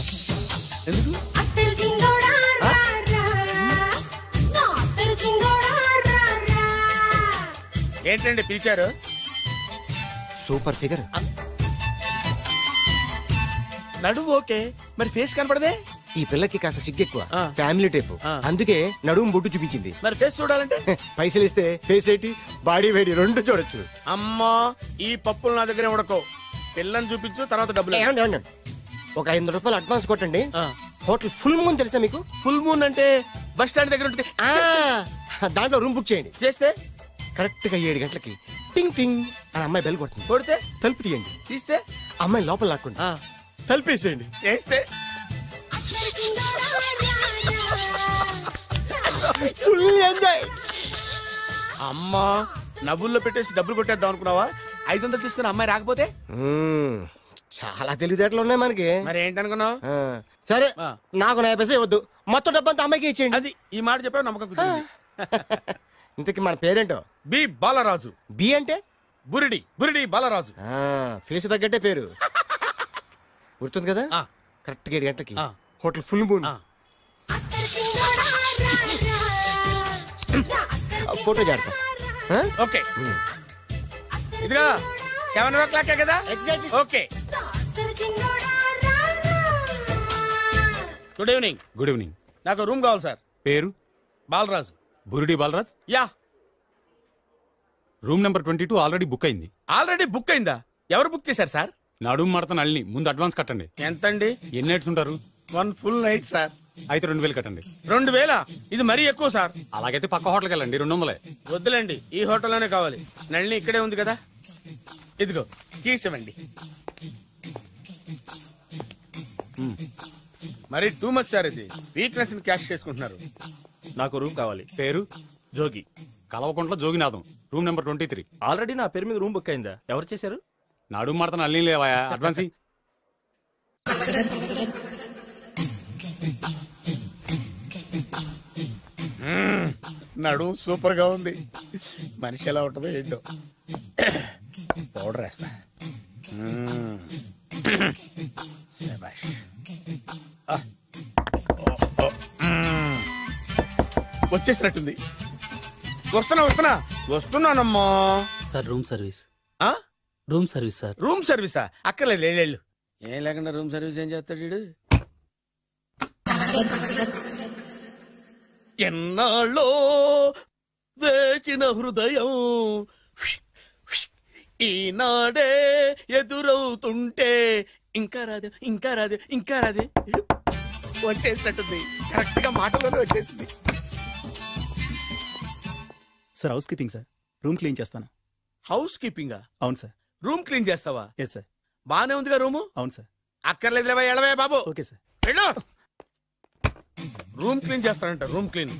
ఎందుకు? ఏంటండి పిలిచారు? Super figure. నడువు ఓకే, మరి ఫేస్ కనపడదే. ఈ పిల్లకి కాస్త సిగ్గెక్కువ, ఫ్యామిలీ టైప్, అందుకే నడుము బొట్టు చూపించింది. మరి ఫేస్ చూడాలంటే పైసలు ఇస్తే ఫేస్ ఏంటి బాడీ వేడి రెండు చూడొచ్చు. అమ్మా, ఈ పప్పులు నా దగ్గర ఉడకో. పిల్లని చూపించు, తర్వాత డబ్బులు. ఒక 500 రూపాయలు అడ్వాన్స్ కొట్టండి. హోటల్ ఫుల్ మూన్ తెలుసా మీకు? ఫుల్ మూన్ అంటే బస్ స్టాండ్ దగ్గర ఉంటుంది. దాంట్లో రూమ్ బుక్ చేయండి. చేస్తే కరెక్ట్ గా 7 గంటలకి టింగ్ టింగ్ అని అమ్మాయి బెల్ కొడుతుంది. కొడితే తలుపు తీయండి. తీస్తే అమ్మాయి లోపల లాక్కుంది. తలుపేసేయండి. చేస్తే ఫుల్ ఎంజాయ్. అమ్మా, నవ్వుల్లో పెట్టేసి డబ్బులు కొట్టేద్దాం అనుకున్నావా? 500 తీసుకుని అమ్మాయి రాకపోతే? చాలా తెలివితేటలు ఉన్నాయి మనకి. మరి ఏంటనుకున్నావు? సరే, నాకు 50 పైసే వద్దు, మొత్తం డబ్బంతా అమ్మాయికి ఇచ్చేయండి. అది ఈ మాట చెప్పావు, నమ్మకం కుదిరింది. ఇంతకీ మన పేరేంటో? బి బాలరాజు. బి అంటే బురిడి. బురిడి బాలరాజు. ఫేస్ తగ్గట్టే పేరు. గుర్తుంది కదా? కరెక్ట్ గా 7 గంటలకి హోటల్ ఫుల్ మూన్. ఫోటో చేడతా. ఓకే, ఇదిగా 7 o'clock కదా? Exactly. Okay. Good evening. Good evening. నాకు రూమ్ కావాలి సార్. పేరు? Balaraju. Burudi Balaraj. Yeah. Room number 22 already book అయింది. ఆల్రెడీ బుక్ అయిందా? ఎవరు బుక్ చేశారు సార్? నడుము మడత నల్ని. ముందు అడ్వాన్స్ కట్టండి. ఎంతండి? ఎన్ని నైట్స్ ఉంటారు? 1 full night సార్. అయితే 2000 కట్టండి. 2000? ఇది మరీ ఎక్కువ సార్. అలాగైతే పక్క హోటల్కి వెళ్ళండి, 200. వద్దులేండి, ఈ హోటల్లోనే కావాలి. నళిని ఇక్కడే ఉంది కదా. ఇదిగో కీస్ ఇవ్వండి. మరి టూ మచ్ సార్, ఇది వీక్నెస్ క్యాష్ చేసుకుంటున్నారు. నాకు రూమ్ కావాలి. పేరు? Jogi. Kalavakuntla Joginatham. Room number 23. Already నా పేరు మీద రూమ్ బుక్ అయిందా? ఎవరు చేశారు? నడుము మడత నల్లి లేవా? అడ్వాన్స్. నడు సూపర్ గా ఉంది. మనిషి ఎలా ఉంటుందో ఏంటో. పౌడర్ వేస్తా. వచ్చేసినట్టుంది. వస్తున్నానమ్మా. Sir room service. Room service sir. Room సర్వీసా? అక్కర్లేదు, లేళ్ళు. ఏం లేకుండా రూమ్ సర్వీస్ ఏం చేస్తాడు వీడు? ఎన్నాళ్ళో వేచిన హృదయం ఈనాడే ఎదురవుతుంటే ఇంకా రాదు, ఇంకా రాదు, ఇంకా రాదు. వచ్చేసినట్టుంది. కరెక్ట్ గా మాటలోనే వచ్చేసింది. Sir housekeeping sir. Room clean చేస్తాను. హౌస్ కీపింగా? అవును సార్. రూమ్ క్లీన్ చేస్తావా? Yes sir. బానే ఉందిగా రూము? అవును సార్. అక్కర్లేదు, ఎడవే బాబు. Okay sir. వెళ్ళు. రూమ్ క్లీన్ చేస్తానంట. రూమ్ క్లీన్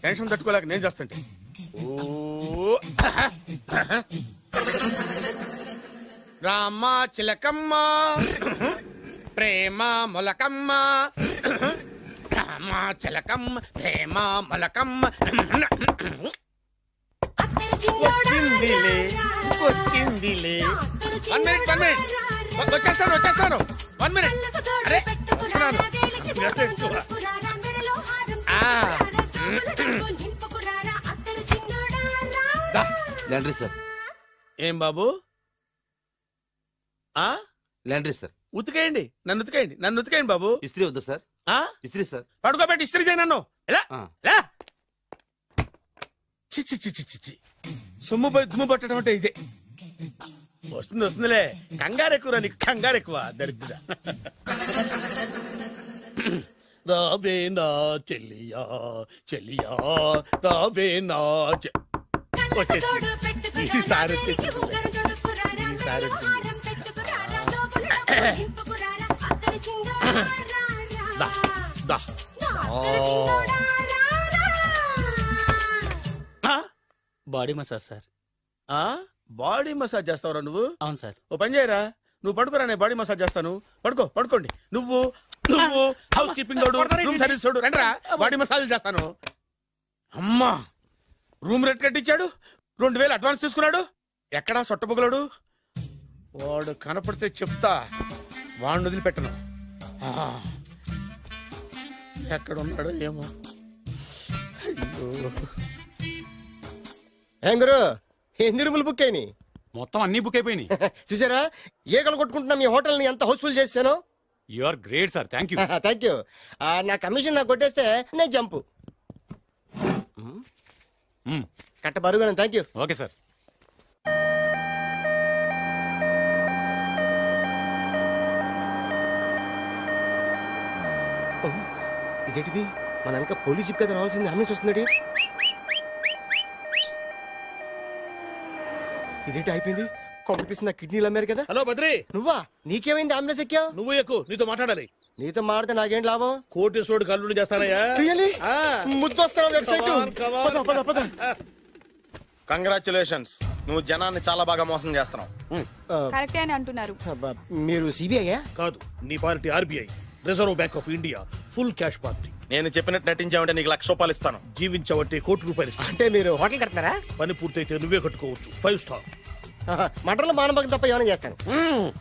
టెన్షన్ తట్టుకోలేక నేను చేస్తాంటే. రామ చిలకమ్మ ప్రేమ మొలకమ్మ, రామ చిలకమ్మ ప్రేమ మొలకమ్మ. వచ్చిందిలే వచ్చిందిలే. 1 minute 1 minute. వచ్చేస్తాను 1 minute. అరే వస్తున్నాను. Laundry sir. ఏం బాబు? Laundry sir. ఉతికేయండి, నన్ను ఉతికేయండి, నన్ను ఉతికేయండి బాబు. ఇస్త్రీ వద్దా సార్? ఇస్త్రీ సార్. పడుకోబెట్టి ఇస్త్రీ చేయి నన్ను. ఎలా చిచ్చి చిచ్చి చిచ్చి. సొమ్ము పోయి దుమ్ము పట్టడం అంటే ఇదే. వస్తుంది వస్తుందిలే, కంగారు ఎక్కువ నీకు, కంగారు ఎక్కువ దరిద్ర. రావే నా చెల్లియా చెల్లియా రావే నా ఈసారి వచ్చేసి ఈసారి body massage sir. Body massage చేస్తావురా నువ్వు? అవును సార్. ఓ పని చేయరా, నువ్వు పడుకోరా, నేను బాడీ మసాజ్ చేస్తాను. పడుకోండి. నువ్వు హౌస్ కీపింగ్ తోడు, రూమ్ సర్వీస్ తోడు, రండిరా బాడీ మసాజ్ చేస్తాను. అమ్మా, రూమ్ రేట్ కట్టించాడు, 2000 అడ్వాన్స్ తీసుకున్నాడు. ఎక్కడా సొట్టబుగలాడు? వాడు కనపడితే చెప్తా, వాడిని వదిలిపెట్టను. ఎక్కడున్నాడో ఏమో. ఏం గురు, ఎన్ని రూములు బుక్ అయినాయి? మొత్తం అన్ని బుక్ అయిపోయినాయి. చూసారా ఏగలు కొట్టుకుంటున్నా మీ హోటల్ ని ఎంత హౌస్ఫుల్ చేశాను. You are great sir, thank you. Thank you. నా కమిషన్ నాకు కొట్టేస్తే నేను జంపు కట్ట బరుగా. Thank you. Okay sir. ఇదేంటిది, మన వెనక పోలీస్ జిప్ కదా రావాల్సింది, అంబులెన్స్ వస్తున్నాడు. ఇదేంటి అయిపోయింది, కాంపిటీషన్ నా కిడ్నీలు అమ్మారు కదా. హలో బద్రి, నువ్వా? నీకేమైంది, అంబులెన్స్ ఎక్కావు? నువ్వు ఎక్కువ, నీతో మాట్లాడాలి. నీతో మాడితే నాకేం లాభం? కోటేశ్వరుడు కల్లుడు చేస్తానయ్యా. ముద్దొస్తారా వెబ్సైట్? కంగ్రాచులేషన్స్, నువ్వు జనాన్ని చాలా బాగా మోసం చేస్తున్నావు. కరెక్టే అని అంటున్నారు. మీరు సిబిఐ కాదు, నీ party RBI, reserve bank of India, full cash party. నేను చెప్పినట్టు నటించావంటే నీకు ₹1,00,000 ఇస్తాను. జీవించావంటే ₹1,00,00,000 ఇస్తాను. అంటే మీరు హోటల్ కడతారా? పని పూర్తయితే నువ్వే కట్టుకోవచ్చు, 5 స్టార్. మటన్లో మానభంగం తప్ప ఏమైనా చేస్తాను.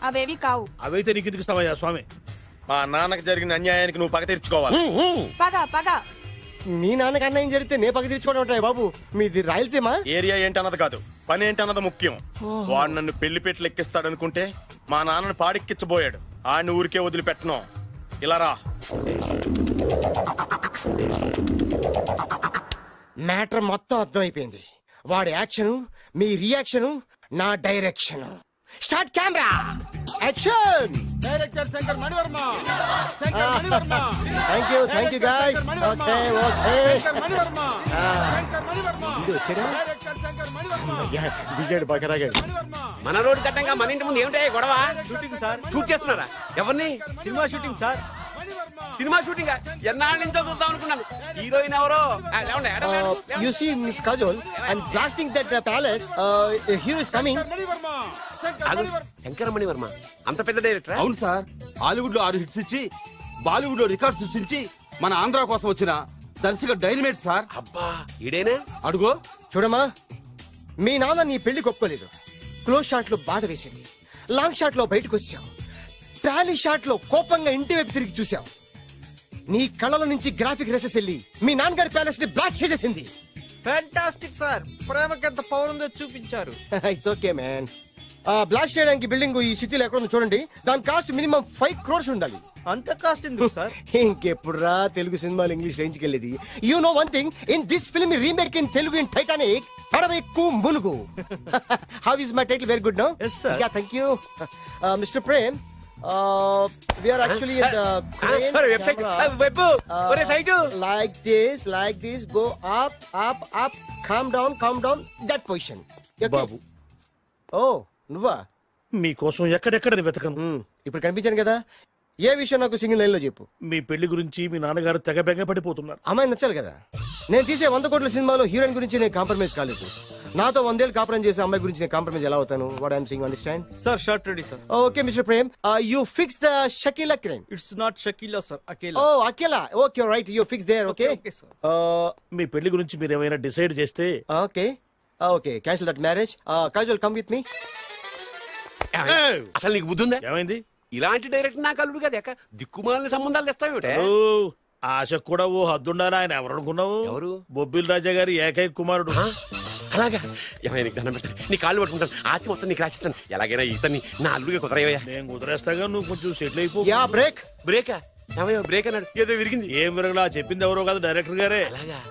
అవేవి కావు. అవైతే నీకు ఎందుకు ఇస్తావయ్యా స్వామి? మా నాన్నకి జరిగిన అన్యాయానికి నువ్వు పగ తీర్చుకోవాలి. పగ మీ నాన్నకి అన్యాయం జరిగితే నే పగ తీర్చుకోవడం ఉంటాయి బాబు. మీది రాయలసీమ. ఏరియా ఏంటన్నది కాదు, పని ఏంటన్నది ముఖ్యం. వాడు నన్ను పెళ్లి పెట్లు ఎక్కిస్తాడు అనుకుంటే మా నాన్నను పాడెక్కించబోయాడు. ఆడిని ఊరికే వదిలిపెట్టను. ఇలా రా. మ్యాటర్ మొత్తం అర్థమైపోయింది. వాడి యాక్షన్, మీ రియాక్షన్, నా direction. Start camera, action. Director Shankar Mani Varma. Thank you guys. Okay దిగాడు బాగా రాగాడు. మన రోడ్డు కట్టంగా మన ఇంటి ముందు ఏమిటాయి గొడవ? Shooting sir. షూట్ చేస్తున్నారా? ఎవరిని? Cinema shooting sir. Cinema shooting ఎన్నాళ్ళ నుంచో చూద్దాం అనుకున్నాను. హీరోయిన్ ఎవరో? You see Miss Kajol, I'm blasting that palace. Hero is coming. Shankara Mani Varma అంత పెద్ద డైరెక్టర్? అవును సార్, హాలీవుడ్ లో 6 హిట్స్ ఇచ్చి బాలీవుడ్ లో రికార్డ్ సృష్టించి మన ఆంధ్ర కోసం వచ్చిన దర్శక డైనమేట్ సార్. అబ్బా, ఈడేనా? అడుగో. చూడమ్మా, మీ నాన్న నీ పెళ్లి ఒప్పుకోలేదు. క్లోజ్ షాట్ లో బాధ వేసింది, లాంగ్ షాట్ లో బయటకు వచ్చావు, ట్రాలీ షాట్ లో కోపంగా ఇంటి వైపు తిరిగి చూసావు. నీ కళ్ళల నుంచి గ్రాఫిక్ రెసెస్ వెళ్ళి మీ నాన్నగారి ప్యాలెస్ ని బ్లాస్ట్ చేసేసింది. ఫ్యాంటాస్టిక్ సార్, ప్రేమకి ఎంత పవర్ ఉందో చూపించారు. It's okay man. బ్లాస్ట్ చేయడానికి బిల్డింగ్ ఈ సిటీలో ఎక్కడ ఉందో చూడండి. దాని కాస్ట్ మినిమం 5 crores ఉండాలి. అంత కాస్ట్ ఎందుకు సార్? ఇంకెప్పుడు రా తెలుగు సినిమాలు ఇంగ్లీష్ రేంజ్ కి వెళ్ళేది. You know one thing, in this film remake in Telugu in Titanic, పడవెక్కు మునుగు. How is my title? Very good no. Yes sir. Yeah, thank you. Mr. Prem, we are actually in the crane website. like this, go up, calm down, that position. Okay? Babu, Oh, నువ్వా? మీకోసం ఎక్కడెక్కడ వెతకను. ఇప్పుడు కనిపించాను కదా. ఏ విషయం నాకు single line లో చెప్పు. మీ పెళ్లి గురించి మీ నాన్నగారు తెగ బెంగ పడిపోతున్నారు. అమ్మాయి నచ్చాలి కదా. నేను తీసే 100 కోట్ల సినిమాలో హీరోయిన్ గురించి నేను కాంప్రమైజ్ కాలేదు. నాతో 100 ఏళ్ళు కాపురం చేసే అమ్మాయి గురించి నేను కాంప్రమైజ్ ఎలా అవుతాను? What I'm saying, understand? Sir shot ready sir. Okay mister Prem, you fix the Shakeela crime. It's not Shakeela sir, Akela. Oh Akela. Okay right, you fix there. Okay మీ పెళ్లి గురించి మీరు ఏమైనా డిసైడ్ చేస్తే. Okay cancel that marriage. Kajal come with me. అసలు నీకు బుద్ధి ఉందా? ఏమైంది? ఇలాంటి డైరెక్టర్ నాకు అల్లుడు కదా, దిక్కుమాలని సంబంధాలు తెస్తావేమిటే? ఆశకు కూడా ఓ హద్దుండాలి. ఆయన ఎవరు అనుకున్నావు? ఎవరు? బొబ్బిల్ రాజా గారి ఏకైక కుమారుడు. అలాగా? ఏమైనా నీకు దండం పెడతాను, నీ కాళ్ళు పట్టుకుంటాను, ఆస్తి మొత్తం నీకు రాసిస్తాను. ఎలాగైనా ఇతన్ని నా అల్లుడిగా కుదరయ్యా. నేను కుదిరేస్తాగా, నువ్వు కొంచెం సెటిల్ అయిపో. బ్రేకా? బ్రేక్ అన్నాడు, ఏదో విరిగింది. ఏం విరగలా? చెప్పింది ఎవరో కాదు, డైరెక్టర్ గారే.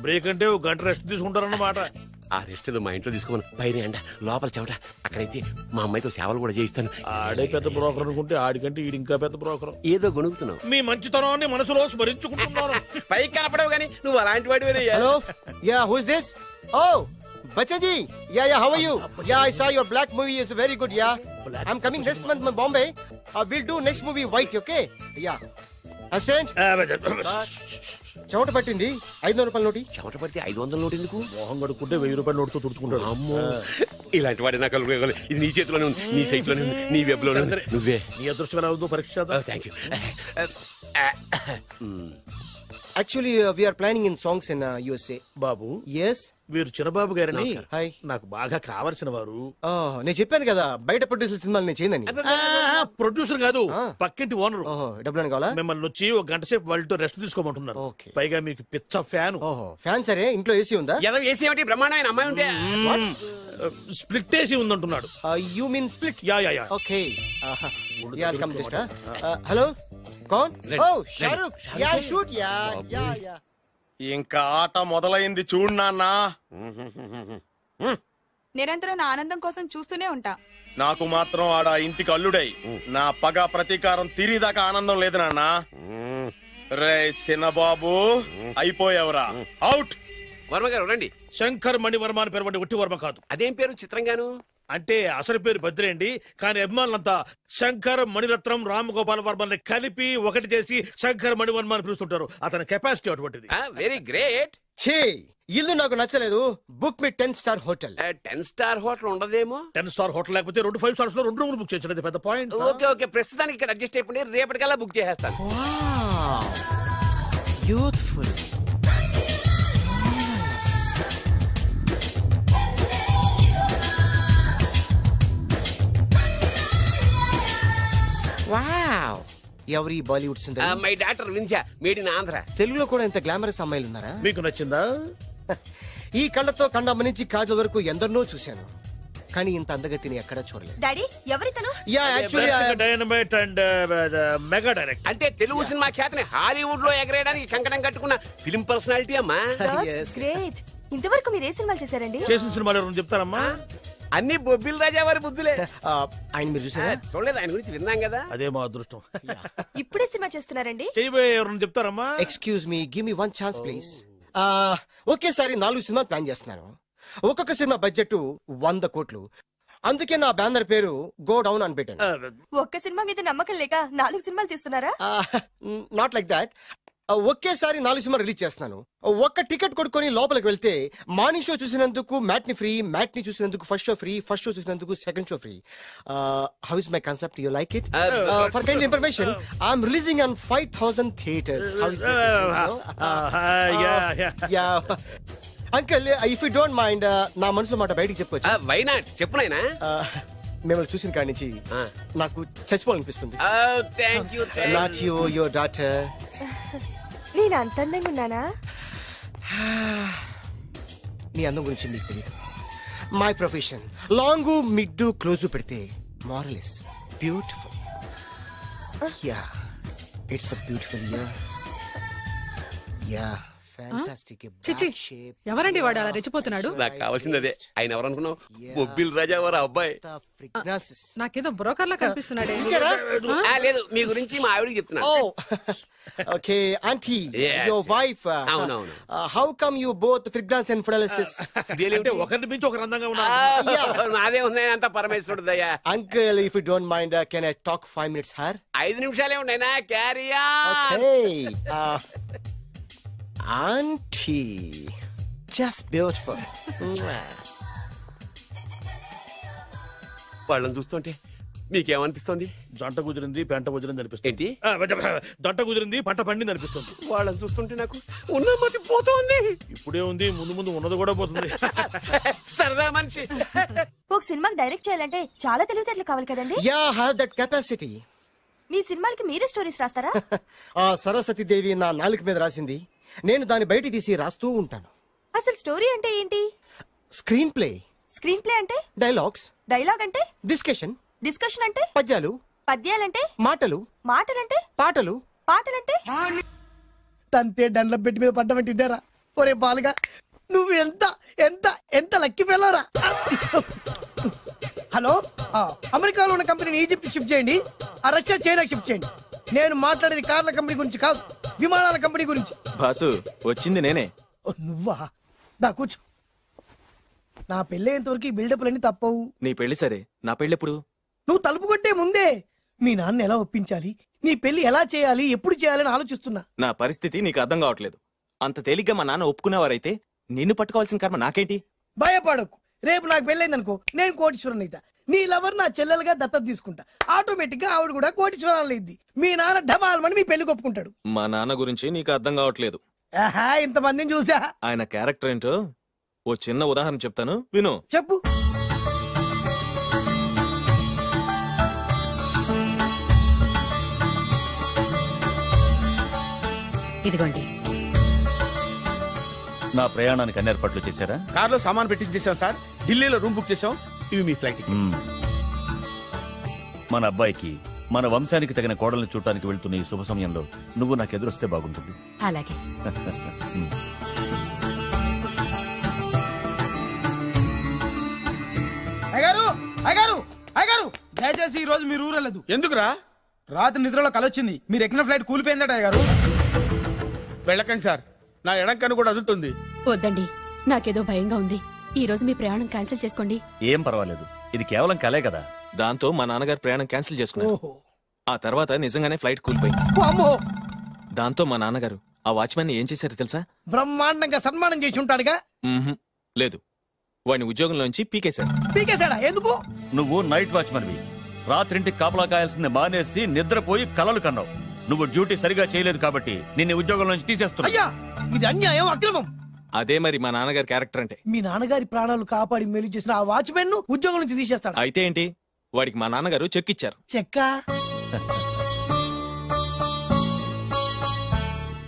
బ్రేక్ అంటే 1 గంట రెస్ట్ తీసుకుంటారన్నమాట. ఆ రెస్ట్ ఏదో మా ఇంట్లో తీసుకోమని పైన అండ లోపల చెమట అక్కడైతే మా అమ్మాయితో సేవలు కూడా చేయిస్తాను. ఆడే పెద్ద బ్రోకర్ అనుకుంటే ఆడికంటే ఈడు ఇంకా పెద్ద బ్రోకర్. ఏదో గొణుగుతున్నావు. మీ మంచితనాన్ని మనసులో స్మరించుకుంటున్నాను. పైకి కనపడవు కానీ నువ్వు అలాంటి వాడివేనే. Hello ya who is this? Oh బచ్చా ji ya how are you? Ya I saw your Black movie is very good. Ya I am coming next month in Bombay. We'll do next movie white, okay? Yeah. Assistant? చెమట పట్టింది 500 రూపాయల నోటి. చెమట పడితే 500 note ఎందుకు? మోహం కడుక్కుంటే 1000 రూపాయల నోటుతో తుడుచుకుంటాడు. అమ్మో ఇలాంటి వాడి నాకు ఇది నీ చేతిలోనే ఉంది, నీ సైట్ లోనే ఉంది, నీ వెబ్ లోనే ఉంది. నువ్వే నీ అదృష్టం ఎలా ఉందో పరీక్ష చేద్దాం. Thank you. Actually, we are planning in songs in USA. Babu Yes. వీరు చిన్నబాబు గారని హాయ్. నాకు బాగా కావలసిన వారు. నేను చెప్పాను కదా బయట ప్రొడ్యూసర్ సినిమాలు నేను చేయనని. ప్రొడ్యూసర్ కాదు, పక్కింటి ఓనర్. డబ్బులు కావాలా? మిమ్మల్ని వచ్చి ఒక గంట సేపు వాళ్ళతో రెస్ట్ తీసుకోమంటున్నారు. పైగా మీకు పిచ్చ ఫ్యాన్. ఫ్యాన్ సరే, ఇంట్లో ఏసీ ఉందా? ఏసీ ఏమిటి బ్రహ్మాండమైన అమ్మాయి ఉంటే స్ప్లిట్ ఏసీ ఉందంటున్నాడు. You mean split? Ya ya ya. Okay ya come just. Hello కౌన్? Oh Shahrukh. Ya shoot. Ya ya ya. ఇంకా ఆట మొదలైంది చూడు నాన్న. నిరంతరం నా ఆనందం కోసం చూస్తూనే ఉంటా. నాకు మాత్రం ఆడ ఇంటికి అల్లుడై నా పగ ప్రతీకారం తీరిదాకా ఆనందం లేదు నాన్న. రే సినబాబు అయిపోయావురా, అవుట్. వర్మ గారు రండి. శంకర్ మణివర్మ అని పేరు, ఒట్టి వర్మ కాదు. అదేం పేరు చిత్రంగాను? అంటే అసలు పేరు భద్రే అండి, కానీ అభిమానులంతా శంకర్ మణిరత్నం రామగోపాల్ వర్మని కలిపి ఒకటి చేసి శంకర్ మణివర్మ అని పిలుస్తుంటారు. అతని కెపాసిటీ అటువంటిది. Very great. ఛీ, ఇల్లు నాకు నచ్చలేదు. బుక్ మీ 10 స్టార్ హోటల్. 10 స్టార్ హోటల్ ఉండదేమో. 10 స్టార్ హోటల్ లేకపోతే 2 5 స్టార్స్ లో 2 రూములు బుక్ చేయొచ్చు. పెద్ద పాయింట్. ఓకే ఓకే, ప్రస్తుతానికి ఇక్కడ అడ్జస్ట్ అయిపోయి రేపటికల్లా బుక్ చేసేస్తాను. బ్యూటిఫుల్. వావ్, ఎవరి బాలీవుడ్ సుందరి? మై డాక్టర్ విన్సా, మేడ్ ఇన్ ఆంధ్ర. తెలుగులో కూడా ఇంత గ్లామరస్ అమ్మాయిలు ఉన్నారా? మీకు నచ్చిందా? ఈ కళ్ళతో కండమ్మ నుంచి కాజల్ వరకు ఎందరినో చూశాను, కానీ ఇంత అందగతిని ఎక్కడా చూడలేదు. డాడీ ఎవరితను? Ya actually dynamite and mega direct. అంటే తెలుగు సినిమా ఖ్యాతిని హాలీవుడ్ లో ఎగరేయడానికి కంకణం కట్టుకున్న ఫిల్మ్ పర్సనాలిటీ అమ్మా. గ్రేట్. ఇంతవరకు మీరు ఏ సినిమాలు చేశారండి? చేసిన సినిమాలు ఎవరు చెప్తారమ్మా? అన్ని బొబ్బిల్ రాజా వారి బుద్ధులే. ఆయన మీరు చూసారా? చూడలేదు, ఆయన గురించి విన్నాం కదా. అదే మా అదృష్టం. ఇప్పుడే సినిమా చేస్తున్నారండి? చేయబోయే ఎవరు చెప్తారమ్మా? Excuse me, give me 1 chance please. ఒకేసారి 4 సినిమా ప్లాన్ చేస్తున్నాను. ఒక్కొక్క సినిమా బడ్జెట్ 100 కోట్లు. అందుకే నా బ్యానర్ పేరు గో డౌన్ అని పెట్టాను. ఒక్క సినిమా మీద నమ్మకం లేక 4 సినిమాలు తీస్తున్నారా? Not like that. ఒకేసారి 4 సినిమా రిలీజ్ చేస్తున్నాను. ఒక్క టికెట్ కొనుక్కొని లోపలికి వెళ్తే మార్నింగ్ షో చూసినందుకు మ్యాట్ని ఫ్రీ, మ్యాట్ని చూసినందుకు first show free, first show చూసినందుకు second show free. How is my concept? You like it? For kind information, I'm releasing on 5000 theatres. How is that? Uncle, if you don't mind, నా మనసులో మాట బయటికి చెప్పుకోవచ్చు? Why not, చెప్పు నాయనా. మిమ్మల్ని చూసిన కాడి నుంచి నాకు చచ్చిపోవాలనిపిస్తుంది. Not you, your daughter. నేను అంత అందంగా ఉన్నానా? నీ అందం గురించి మీకు తెలియదు. My profession long mid close పెడితే moral is beautiful. Ya, it's a beautiful year. Ya, fantastic. చిచి, ఎవరండి వాడు అలా రెచ్చిపోతున్నాడు? నాకు కావాల్సింది అదే. ఆయన ఎవరనుకున్నావు? బొబ్బిల్ రాజా వారు అబ్బాయి. నాకేదో బ్రోకర్ లా కనిపిస్తున్నాడే. లేదు, మీ గురించి మా ఆవిడకి చెప్తున్నా. Okay aunty, your wife. How come you both fragrance and ఫిడాలిసిస్? అంటే ఒకరి నుంచి ఒకరు అందంగా ఉన్నారు. నాదే ఉన్నాయి అంత పరమేశ్వరుడు దయ్యా. Uncle, if you don't mind, can I talk 5 minutes sir? 5 నిమిషాలే ఉన్నాయినా. Carry on. Okay aunty, just beautiful. వాళ్ళని చూస్తుంటే మీకేమనిపిస్తుంది? జంట కుదిరింది, పెంట కుదిరింది అనిపిస్తుంది. ఏంటి? జంట కుదిరింది, పంట పండింది అనిపిస్తుంది. వాళ్ళని చూస్తుంటే నాకు ఉన్న మతి పోతుంది. ఇప్పుడే ఉంది, ముందు ముందు ఉన్నది కూడా పోతుంది. సరదా మనిషి. ఒక సినిమాకి డైరెక్ట్ చేయాలంటే చాలా తెలివితేటలు కావాలి కదండి? Ya, have that capacity. మీ సినిమాలకి మీరే స్టోరీస్ రాస్తారా? ఆ సరస్వతి దేవి నా నాలుక మీద రాసింది, నేను దాన్ని బయట తీసి రాస్తూ ఉంటాను. అసలు స్టోరీ అంటే ఏంటి? Screen play. స్క్రీన్ ప్లే అంటే? డైలాగ్స్. డైలాగ్ అంటే? డిస్కషన్. డిస్కషన్ అంటే? పద్యాలు. పద్యాలంటే? మాటలు. మాటలంటే? పాటలు. పాటలంటే? తంతే దండ్ల పెట్టి మీద పడ్డమంటే ఇద్దరా? ఒరే బాలుగా, నువ్వు ఎంత ఎంత ఎంత లక్కీ ఫెలోరా. హలో, అమెరికాలో ఉన్న కంపెనీని ఈజిప్ట్ షిఫ్ట్ చేయండి, ఆ రష్యా చైనా షిఫ్ట్ చేయండి. నేను మాట్లాడేది కార్ల కంపెనీ గురించి కాదు, విమానాల కంపెనీ గురించి. బాసు వచ్చింది నేనే. నువ్వా? దా కూర్చో. నా పెళ్ళేంతవరకు ఈ బిల్డప్లన్నీ తప్పవు. నీ పెళ్లి సరే, నా పెళ్ళెప్పుడు? నువ్వు తలుపు కొట్టే ముందే మీ నాన్న ఎలా ఒప్పించాలి, నీ పెళ్లి ఎలా చేయాలి, ఎప్పుడు చేయాలని ఆలోచిస్తున్నా. నా పరిస్థితి నీకు అర్థం కావట్లేదు. అంత తేలిగ్గా మా నాన్న ఒప్పుకునేవారైతే నిన్ను పట్టుకోవాల్సిన కర్మ నాకేంటి? భయపడకు, రేపు నాకు పెళ్ళైందనుకో నేను కోటీశ్వరుని అయితా. నీ లవర్ నా చెల్లెలుగా దత్తత తీసుకుంటా. ఆటోమేటిక్ గా ఆవిడ కూడా కోటీశ్వరాలు అయింది. మీ నాన్న ఢమాల్మని మీ పెళ్లి ఒప్పుకుంటాడు. మా నాన్న గురించి నీకు అర్థం కావట్లేదు. ఆహా, ఇంతమందిని చూసా. ఆయన క్యారెక్టర్ ఏంటో ఓ చిన్న ఉదాహరణ చెప్తాను, విను. చెప్పు. ఇదిగోండి. నా ప్రయాణానికి అన్ని ఏర్పాట్లు చేశారా? కార్లో సామాన్ పెట్టించేసాం సార్, ఢిల్లీలో రూమ్ బుక్ చేసాం. ఇవి మీ ఫ్లైట్ టికెట్స్. మన అబ్బాయికి మన వంశానికి తగిన కోడల్ని చూడటానికి వెళ్తున్న ఈ శుభ సమయంలో నువ్వు నాకు ఎదురొస్తే బాగుంటుంది. అలాగే. అయ్యగారు, అయ్యగారు, అయ్యగారు, దయచేసి ఈ రోజు మీరు ఊరెళ్ళదు. ఎందుకురా? రాత్రి నిద్రలో కలొచ్చింది. మీరు ఎక్కిన ఫ్లైట్ కూలిపోయిందట అయ్యగారు. వెళ్ళకండి సార్, నా ఎడంకన్ను కూడా అదులుతుంది. వద్దండి, నాకేదో భయంగా ఉంది. ఈ రోజు మీ ప్రయాణం క్యాన్సిల్ చేసుకోండి. ఏం పర్వాలేదు, ఇది కేవలం కలే కదా. దాంతో మా నాన్నగారు ప్రయాణం క్యాన్సిల్ చేసుకున్నారు. ఆ తర్వాత నిజంగానే ఫ్లైట్ కూలిపోయింది. దాంతో మా నాన్నగారు ఆ వాచ్మెన్ ఏం చేశారు తెలుసా? బ్రహ్మాండంగా సన్మానం చేసి ఉంటాడుగా. లేదు, వాడిని ఉద్యోగంలోంచి పీకేశారు. పీకేశాడా? ఎందుకు? నువ్వు నైట్ వాచ్మన్వి. రాత్రింటికి కాపలా కాయాల్సింది మానేసి నిద్రపోయి కలలు కన్నావు. నువ్వు డ్యూటీ సరిగా చేయలేదు కాబట్టి నిన్ను ఉద్యోగం నుంచి తీసేస్తున్నా. అయ్యా, ఇది అన్యాయం, అక్రమం. అదే మరి మా నాన్నగారి క్యారెక్టర్ అంటే. మీ నాన్నగారి ప్రాణాలు కాపాడి మేలు చేసిన ఆ వాచ్మెన్ ను ఉద్యోగం నుంచి తీసేస్తాడు. అయితే ఏంటి, వాడికి మా నాన్నగారు చెక్ ఇచ్చారు. చెక్కా?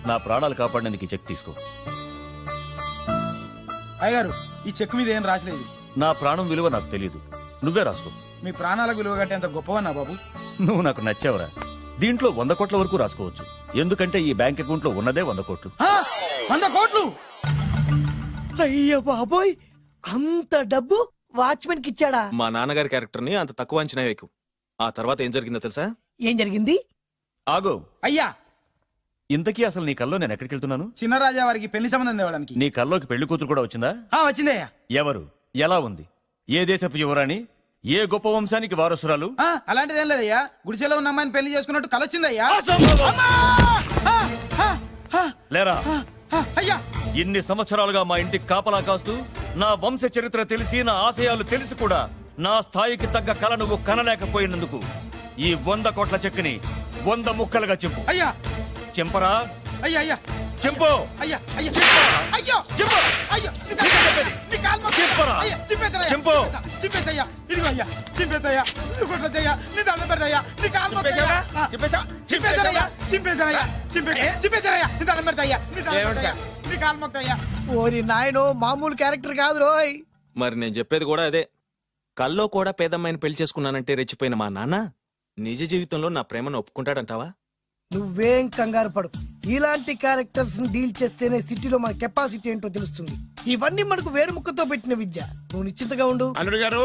నా ప్రాణాలు కాపాడడానికి చెక్ తీసుకో. అయ్యగారు, ఈ చెక్ మీద ఏం రాసలేదు. నా ప్రాణం విలువ నాకు తెలియదు, నువ్వే రాసుకో. మీ ప్రాణాలకు విలువ కట్టేంత గొప్పవన్నా బాబు. నువ్వు నాకు నచ్చావురా. దీంట్లో 100 కోట్ల వరకు రాసుకోవచ్చు, ఎందుకంటే ఈ బ్యాంక్ అకౌంట్ లో ఉన్నదే 100 కోట్లు. 100 కోట్లు? అయ్యో బాబోయ్, అంత డబ్బు వాచ్మెన్ కి ఇచ్చాడా? మా నాన్నగారి క్యారెక్టర్ ని అంత తక్కువ అంచనా వేయకు. ఆ తర్వాత ఏం జరిగిందో తెలుసా? ఏం జరిగింది? ఆగో. అయ్యా, ఇంతకీ అసలు నీ కల్లో నేను ఎక్కడికి వెళ్తున్నాను? చిన్నరాజా వారికి పెళ్లి సంబంధం తేవడానికి. నీ కల్లోకి పెళ్లి కూతురు కూడా వచ్చిందా? వచ్చిందయ్యా. ఎవరు? ఎలా ఉంది? ఏ దేశపు యువరాణి? ఏ గొప్ప వంశానికి వారసురాలు? అలాంటిదేం లేదయ్యా. గుడిసెలో ఉన్న అమ్మాయిని పెళ్లి చేసుకున్నట్టు కలొచ్చిందయ్యా. లేరా? అయ్యా, ఇన్ని సంవత్సరాలుగా మా ఇంటికి కాపలా కాస్తూ నా వంశ చరిత్ర తెలిసి నా ఆశయాలు తెలిసి కూడా నా స్థాయికి తగ్గ కళ నువ్వు కనలేకపోయినందుకు ఈ 100 కోట్ల చెక్కుని 100 ముక్కలుగా చెప్పు. అయ్యా. చెంపరా? అయ్యా, అయ్యా, చెంపు. అయ్యా, అయ్యా, అయ్యో, చెప్పు. అయ్యో, చెప్పరా? చెంపు. చింపేద్దయ్యా, ఇదిగో అయ్యా, చింపేద్దయ్యా, ఇది కొట్టద్దయ్యా, నీ దండం పెడతాయ్యా, నీ కాలు మొక్కుతాయ్యా. చింపేశారయ్యా, చింపేశారయ్యా, చింపేశారయ్యా, నీ దండం పెడతాయ్యా, నీ కాలు మొక్కుతాయ్యా. ఓరి నాయనో, మామూలు క్యారెక్టర్ కాదు రోయ్. మరి నేను చెప్పేది కూడా అదే. కల్లో కూడా పేదమ్మాయిని పెళ్లి చేసుకున్నానంటే రెచ్చిపోయిన మా నాన్న నిజ జీవితంలో నా ప్రేమను ఒప్పుకుంటాడంటావా? నువ్వేం కంగారు పడు. ఇలాంటి క్యారెక్టర్స్ ని డీల్ చేస్తేనే సిటీలో మన కెపాసిటీ ఏంటో తెలుస్తుంది. ఇవన్నీ మనకు వేరు ముక్కతో పెట్టిన విద్య. నువ్వు నిశ్చింతగా ఉండు. అల్లుడు గారు,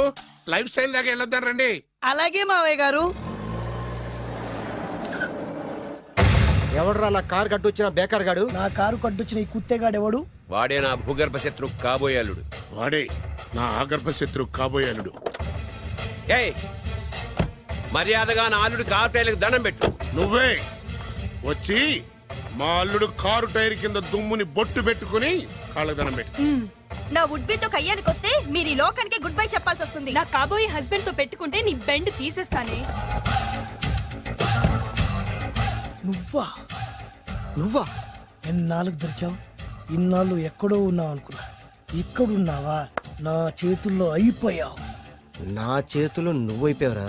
లైఫ్ స్టైల్ దాకా వెళ్ళొద్దాం రండి. అలాగే మావయ్య గారు. ఎవడరా నా కారు కట్టొచ్చిన బేకార్ గాడు? నా కారు కట్టొచ్చిన ఈ కుత్తేగాడు ఎవడు? వాడే నా భూగర్భ శత్రు కాబోయే అల్లుడు. వాడే నా ఆగర్భ శత్రు కాబోయే అల్లుడు. ఏయ్, మర్యాదగా నా అల్లుడు కారు టైర్లకు దండం పెట్టు. నువ్వే వచ్చి మా అల్లుడు కారు టైర్ కింద దుమ్ముని బొట్టు పెట్టుకుని కాళ్ళకు దండం పెట్టు. నా వుడ్బీతో కయ్యానికి వస్తే మీరు ఈ లోకానికి గుడ్ బై చెప్పాల్సి వస్తుంది. నా కాబోయే హస్బెండ్ తో పెట్టుకుంటే నీ బెండ్ తీసేస్తానే. నువ్వా? నువ్వా? ఎన్నాళ్ళకు దొరికావు? ఇన్నాళ్ళు ఎక్కడో ఉన్నావు అనుకున్నా. ఇక్కడున్నావా? నా చేతుల్లో అయిపోయావు. నా చేతుల్లో నువ్వైపోయావురా.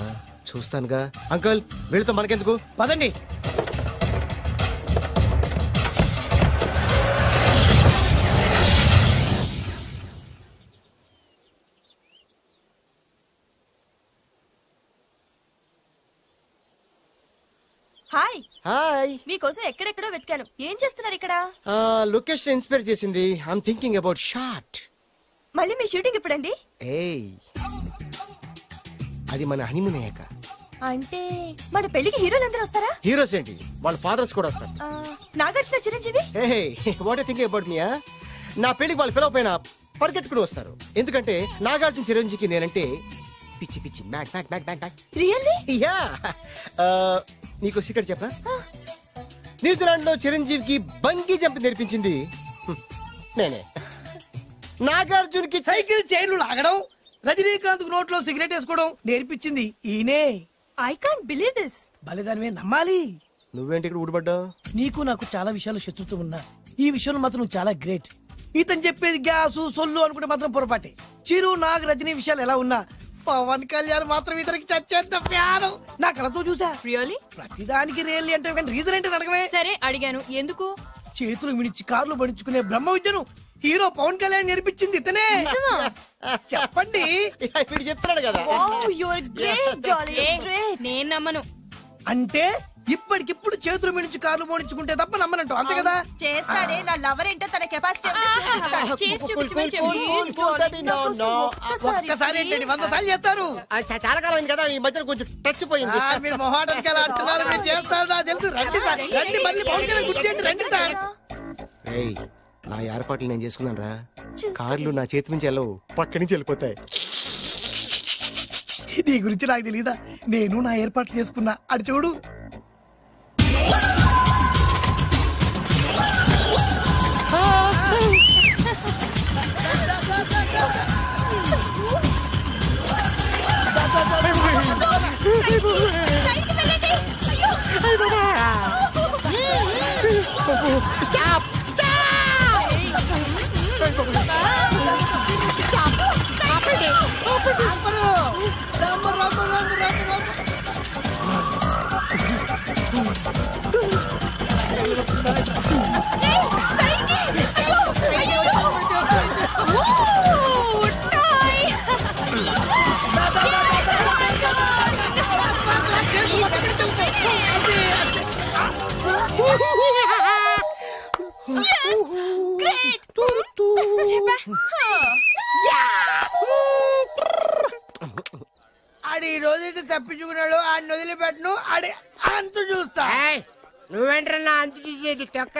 చూస్తానుగా. అంకల్, వీళ్ళతో మనకెందుకు? పదండి. హాయ్. హాయ్. మీకోసం ఎక్కడెక్కడో వెతికాను. ఏం చేస్తున్నారు ఇక్కడ? లొకేషన్ ఇన్స్పైర్ చేసింది. I'm thinking about short. మళ్ళీ మీ షూటింగ్ ఎప్పుడండి? ఏయ్, అది మన హనీమూన్ అయ్యాక. అంటే మన పెళ్లికి హీరోలందరూ వస్తారా? హీరోస్ ఏంటి, వాళ్ళ ఫాదర్స్ కూడా వస్తారు. Nagarjuna, Chiranjeevi. What thinking about me? నా పెళ్లికి వాళ్ళు పిలవ పైన పరిగెట్టుకుని వస్తారు. ఎందుకంటే నాగార్జున చిరంజీవికి నేనంటే పిచ్చి పిచ్చి mad mad mad mad mad. Really? Yeah. నీకు సీక్రెట్ చెప్పనా? న్యూజిలాండ్ లో చిరంజీవికి బంగీ జంప్ నేర్పించింది నేనే. నాగార్జున్ కి సైకిల్ చైన్లు లాగడం, రజనీకాంత్ నోట్లో సిగరెట్ వేసుకోవడం నేర్పించింది ఈయనే. I can't believe this. బలిదానమే నమ్మాలి. నువ్వేంటి ఇక్కడ ఊడిపడ్డావు? నీకు నాకు చాలా విషయాలు శత్రుత్వం ఉన్నా ఈ విషయంలో మాత్రం నువ్వు చాలా గ్రేట్. ఇతను చెప్పేది గ్యాసు సొల్లు అనుకుంటే మాత్రం పొరపాటే. చిరు, నాగ్, రజనీ విషయాలు ఎలా ఉన్నా పవన్ కళ్యాణ్ మాత్రం ఇతనికి చచ్చేంత ప్యారం నా కళతో చూసా. రియల్లీ? ప్రతిదానికి రియల్లీ అంటే రీజన్ ఏంటి అడగమే. సరే అడిగాను, ఎందుకు? చేతులు మిడిచి కార్లు పడించుకునే బ్రహ్మ విద్యను హీరో పవన్ కళ్యాణ్ నేర్పించింది ఇతనే. చెప్పండి. ఇప్పుడు చెప్తున్నాడు కదా. నేను నమ్మను. అంటే ఇప్పటికిప్పుడు చేతులు మిడిచి కార్లు పోనించుకుంటే తప్ప నమ్మనంటావు, అంతే కదా? చేస్తాడే, నా లవర్ ఏంటో తన కెపాసిటీ ఒక్కసారి ఏంటండి 100 సార్లు చేస్తారు. చాలా కాలం అయింది కదా, ఈ మధ్యన కొంచెం టచ్ పోయింది. మీరు మొహాటానికి ఎలా అంటున్నారు? మీరు చేస్తారు, నాకు తెలుసు. రండి సార్, రండి, మళ్ళీ పవన్ కళ్యాణ్ గుర్తు చేయండి, రండి సార్. నా ఏర్పాట్లు నేను చేసుకున్నాను రా. కార్లు నా చేతి నుంచి వెళ్ళవు, పక్క నుంచి వెళ్ళిపోతాయి. నీ గురించి నాకు తెలీదా? నేను నా ఏర్పాట్లు చేసుకున్నా, అటు చూడు. Stop! ఆడి ఈ రోజైతే తప్పించుకున్నాడు, ఆడిని వదిలిపెట్టను. ఆడి అంత చూస్తా. నువ్వేంట్రా అంత చూసేది తొక్క?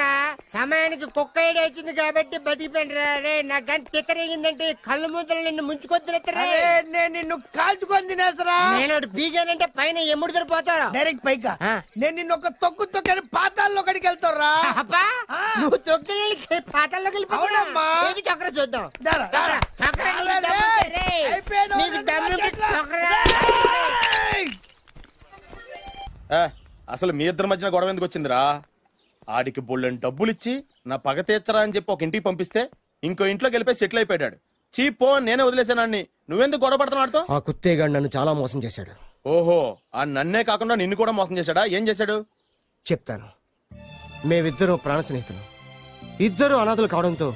సమయానికి కుక్క ఏడు వచ్చింది కాబట్టి బతికిపోయినరా రే. నా గంట తిక్కరేగిందంటే కళ్ళు ముద్దలు నిన్ను ముంచుకొద్దురా. నేను నిన్ను కాల్చుకొని తినేసరా. నేను బీజానంటే పైన ఎముడు దొరిపోతారా డైరెక్ట్ పైగా. నేను నిన్ను ఒక తొక్కు తొక్కని పాతాల్లో కడికి వెళ్తారా. నువ్వు తొక్కి పాతాల్లోకి వెళ్ళిపోతావమ్మా. చక్ర చూద్దాం. అసలు మీ ఇద్దరి మధ్యన గొడవ ఎందుకు వచ్చిందిరా? ఆడికి బొళ్ళని డబ్బులు ఇచ్చి నా పగ తీర్చరా అని చెప్పి ఒక ఇంటికి పంపిస్తే ఇంకో ఇంట్లోకి వెళ్ళిపోయి సెటిల్ అయిపోయాడు. చీపో నేనే వదిలేసానాన్ని. నువ్వెందుకు గొడవ పడుతున్నాడుతో? ఆ కుత్తేగాడు నన్ను చాలా మోసం చేశాడు. ఓహో, ఆ నన్నే కాకుండా నిన్ను కూడా మోసం చేశాడా? ఏం చేశాడు చెప్తాను. మేమిద్దరం ప్రాణ స్నేహితులు. ఇద్దరు అనాథలు కావడంతో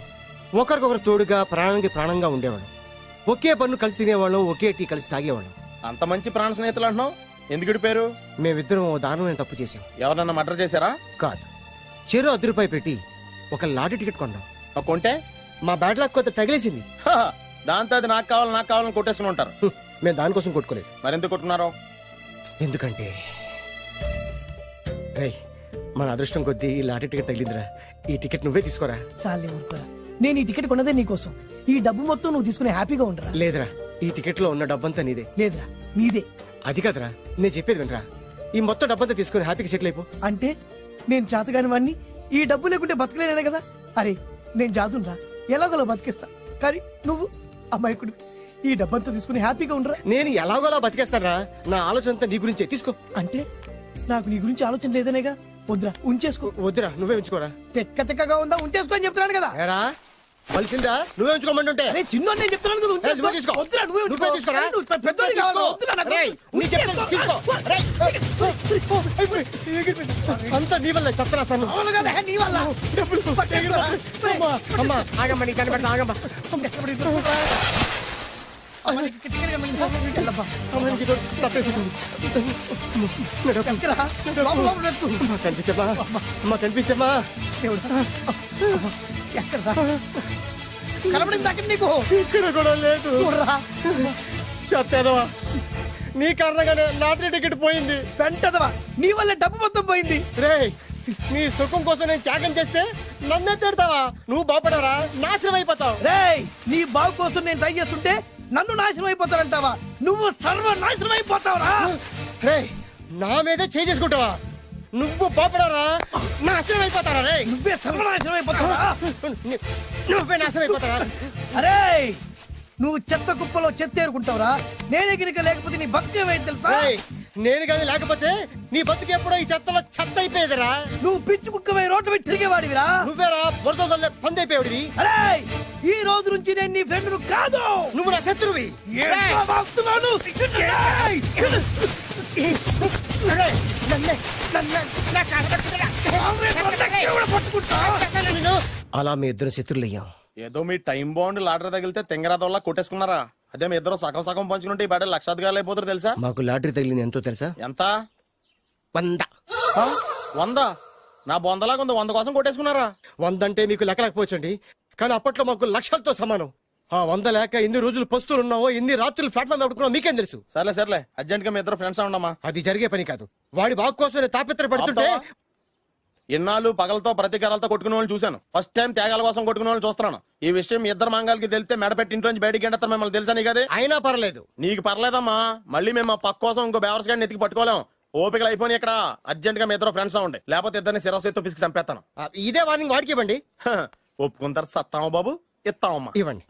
ఒకరికొకరు తోడుగా ప్రాణానికి ప్రాణంగా ఉండేవాళ్ళం. ఒకే పన్ను కలిసి తినేవాళ్ళం, ఒకే టీ కలిసి తాగేవాళ్ళం. అంత మంచి ప్రాణ స్నేహితులు అంటున్నావు, ఎందుకు విడిపోయారు? మేమిద్దరం దారుణమైన తప్పు చేశాం. ఎవరన్నా మర్డర్ చేశారా? కాదు, చెరో ₹10 పెట్టి ఒక లాటరీ టికెట్ కొన్నాం. కొంటే మా బ్యాడ్ లక్ కొత్త తగిలేసింది. దాంతో అది నాకు కావాలని కొట్టేసుకుని ఉంటారు. మేము దానికోసం కొట్టుకోలేదు. మరెందుకు కొట్టుకున్నారు? ఎందుకంటే మన అదృష్టం కొద్దీ ఈ లాటరీ టికెట్ తగిలిందిరా. ఈ టికెట్ నువ్వే తీసుకోరా. చాలే ఊరుకోరా. నేను ఈ టికెట్ కొన్నదే నీకోసం. ఈ డబ్బు మొత్తం నువ్వు తీసుకుని హ్యాపీగా ఉండరా. లేదురా, ఈ టికెట్ లో ఉన్న డబ్బంతా నీదే. లేదురా, నీదే. అది కాదురా, నేను చెప్పేది వినరా. ఈ మొత్తం డబ్బంతా తీసుకుని హ్యాపీగా సెటిల్ అయిపో. అంటే నేను చేతగాని వాడిని, ఈ డబ్బు లేకుంటే బతకలేనే కదా. అరే నేను జాతునరా, ఎలాగోలా బతికేస్తా. కానీ నువ్వు అమాయకుడు, ఈ డబ్బంతా తీసుకుని హ్యాపీగా ఉండరా. నేను ఎలాగోలా బతికేస్తారా. నా ఆలోచన అంతా నీ గురించే. తీసుకో. అంటే నాకు నీ గురించి ఆలోచన లేదనేగా. వద్దురా, ఉంచేసుకో. వద్దురా, నువ్వే ఉంచుకోరా. తెక్కగా ఉందా, ఉంచేసుకో అని చెప్తున్నాను కదా. కలిసిందా? నువ్వే ఉంచుకోమంటుంటే చిన్న నేను చెప్తున్నాను కదా. తీసుకో. వద్దురా, నువ్వే తీసుకోరా. పెద్దోని కావాలి. వద్దురా నాకు. అంతా నీ వల్ల చెప్తారా సార్. అవును కదా, నీ వల్ల. అమ్మా ఆగమ్మ, నీ కనిపెడతా ఆగమ్మ. కనిపించమ్మా. కనబడింది అక్కడ నీకు ఇక్కడ కూడా లేదు. చెత్తదవా, నీ కారణంగానే లాటరీ టికెట్ పోయింది. వెంటదవా, నీ వల్ల డబ్బు మొత్తం పోయింది. రేయ్, నీ సుఖం కోసం నేను త్యాగం చేస్తే నన్నే తిడతావా? నువ్వు బాగుపడరా, నాశనం అయిపోతావు. రేయ్, నీ బాగు కోసం నేను ట్రై చేస్తుంటే నన్ను నాశనం అయిపోతానంటావా? నువ్వు సర్వ నాశనం అయిపోతావురా. రేయ్, నా మీదే చేసుకుంటావా? నువ్వు బాగుపడరా, నాశనం అయిపోతారా? రే, నువ్వే సర్వనాశనం అయిపోతావా? నువ్వే నాశనం అయిపోతారా? అరే, నువ్వు చెత్త కుప్పలో చెత్త ఏరుకుంటావురా. నేనే గినక లేకపోతే నీ బతుకేమైంది తెలుసా? నేను కాదు లేకపోతే నీ బతుకు ఎప్పుడో ఈ చెత్తలో చెత్త అయిపోయేదిరా. నువ్వు పిచ్చి కుక్కమై రోడ్డు మీద తిరిగేవాడివిరా. నువ్వేరా బురదలే పంది అయిపోయాడివి. అరే, ఈ రోజు నుంచి నేను నీ ఫ్రెండ్ కాదు, నువ్వు నా శత్రువి. అలా మీ ఇద్దరు శత్రులయ్యాం. ఏదో మీ టైం బాండ్ లాటరీ తగిలితే తెంగరాత వల్ల కొట్టేసుకున్నారా? అదే మీ ఇద్దరు సగం సగం పంచుకుంటే ఈ బయట లక్షాధికారులు అయిపోతారు తెలుసా? మాకు లాటరీ తగిలింది ఎంతో తెలుసా? ఎంత? 100. 100? నా బొందలాగా ఉంది, 100 కోసం కొట్టేసుకున్నారా? 100 అంటే మీకు లెక్కలేకపోవచ్చండి, కానీ అప్పట్లో మాకు లక్షలతో సమానం. ఆ 100 లేక ఎన్ని రోజులు పస్తులు ఉన్నావో, ఎన్ని రాత్రులు ప్లాట్ఫామ్ పెట్టుకున్నావు మీకేం తెలుసు? సర్లే అర్జెంట్ గా మీ ఇద్దరు ఫ్రెండ్స్ ఉండమా. అది జరిగే పని కాదు. వాడి బాగు కోసం తాపిత్ర పడుతుంటే ఇన్నాళ్ళు పగలతో ప్రతీకారాలతో కొట్టుకునే వాళ్ళు చూశాను. ఫస్ట్ టైం త్యాగాల కోసం కొట్టుకునే వాళ్ళు చూస్తున్నాను. ఈ విషయం మీ ఇద్దరు మంగాలకి తెలిస్తే మెడపెట్టి ఇంట్లోంచి బయటికి ఎండతారు. మిమ్మల్ని తెలుసా నీకు? అదే అయినా పర్లేదు. నీకు పర్లేదమ్మా, మళ్ళీ మేము మా పక్క కోసం ఇంకో బేవర్స్ గాడిని ఎత్తికి పట్టుకోలేం. ఓపికలు అయిపోయి ఇక్కడ అర్జెంట్ గా మీ ఇద్దరు ఫ్రెండ్స్ అవ్వండి, లేకపోతే ఇద్దరిని శిరస్సుతో పిసికి చంపేస్తాను. ఇదే వార్నింగ్ వాడికి ఇవ్వండి. ఒప్పుకుంటారు సత్తామా బాబు? ఇస్తామమ్మా, ఇవ్వండి.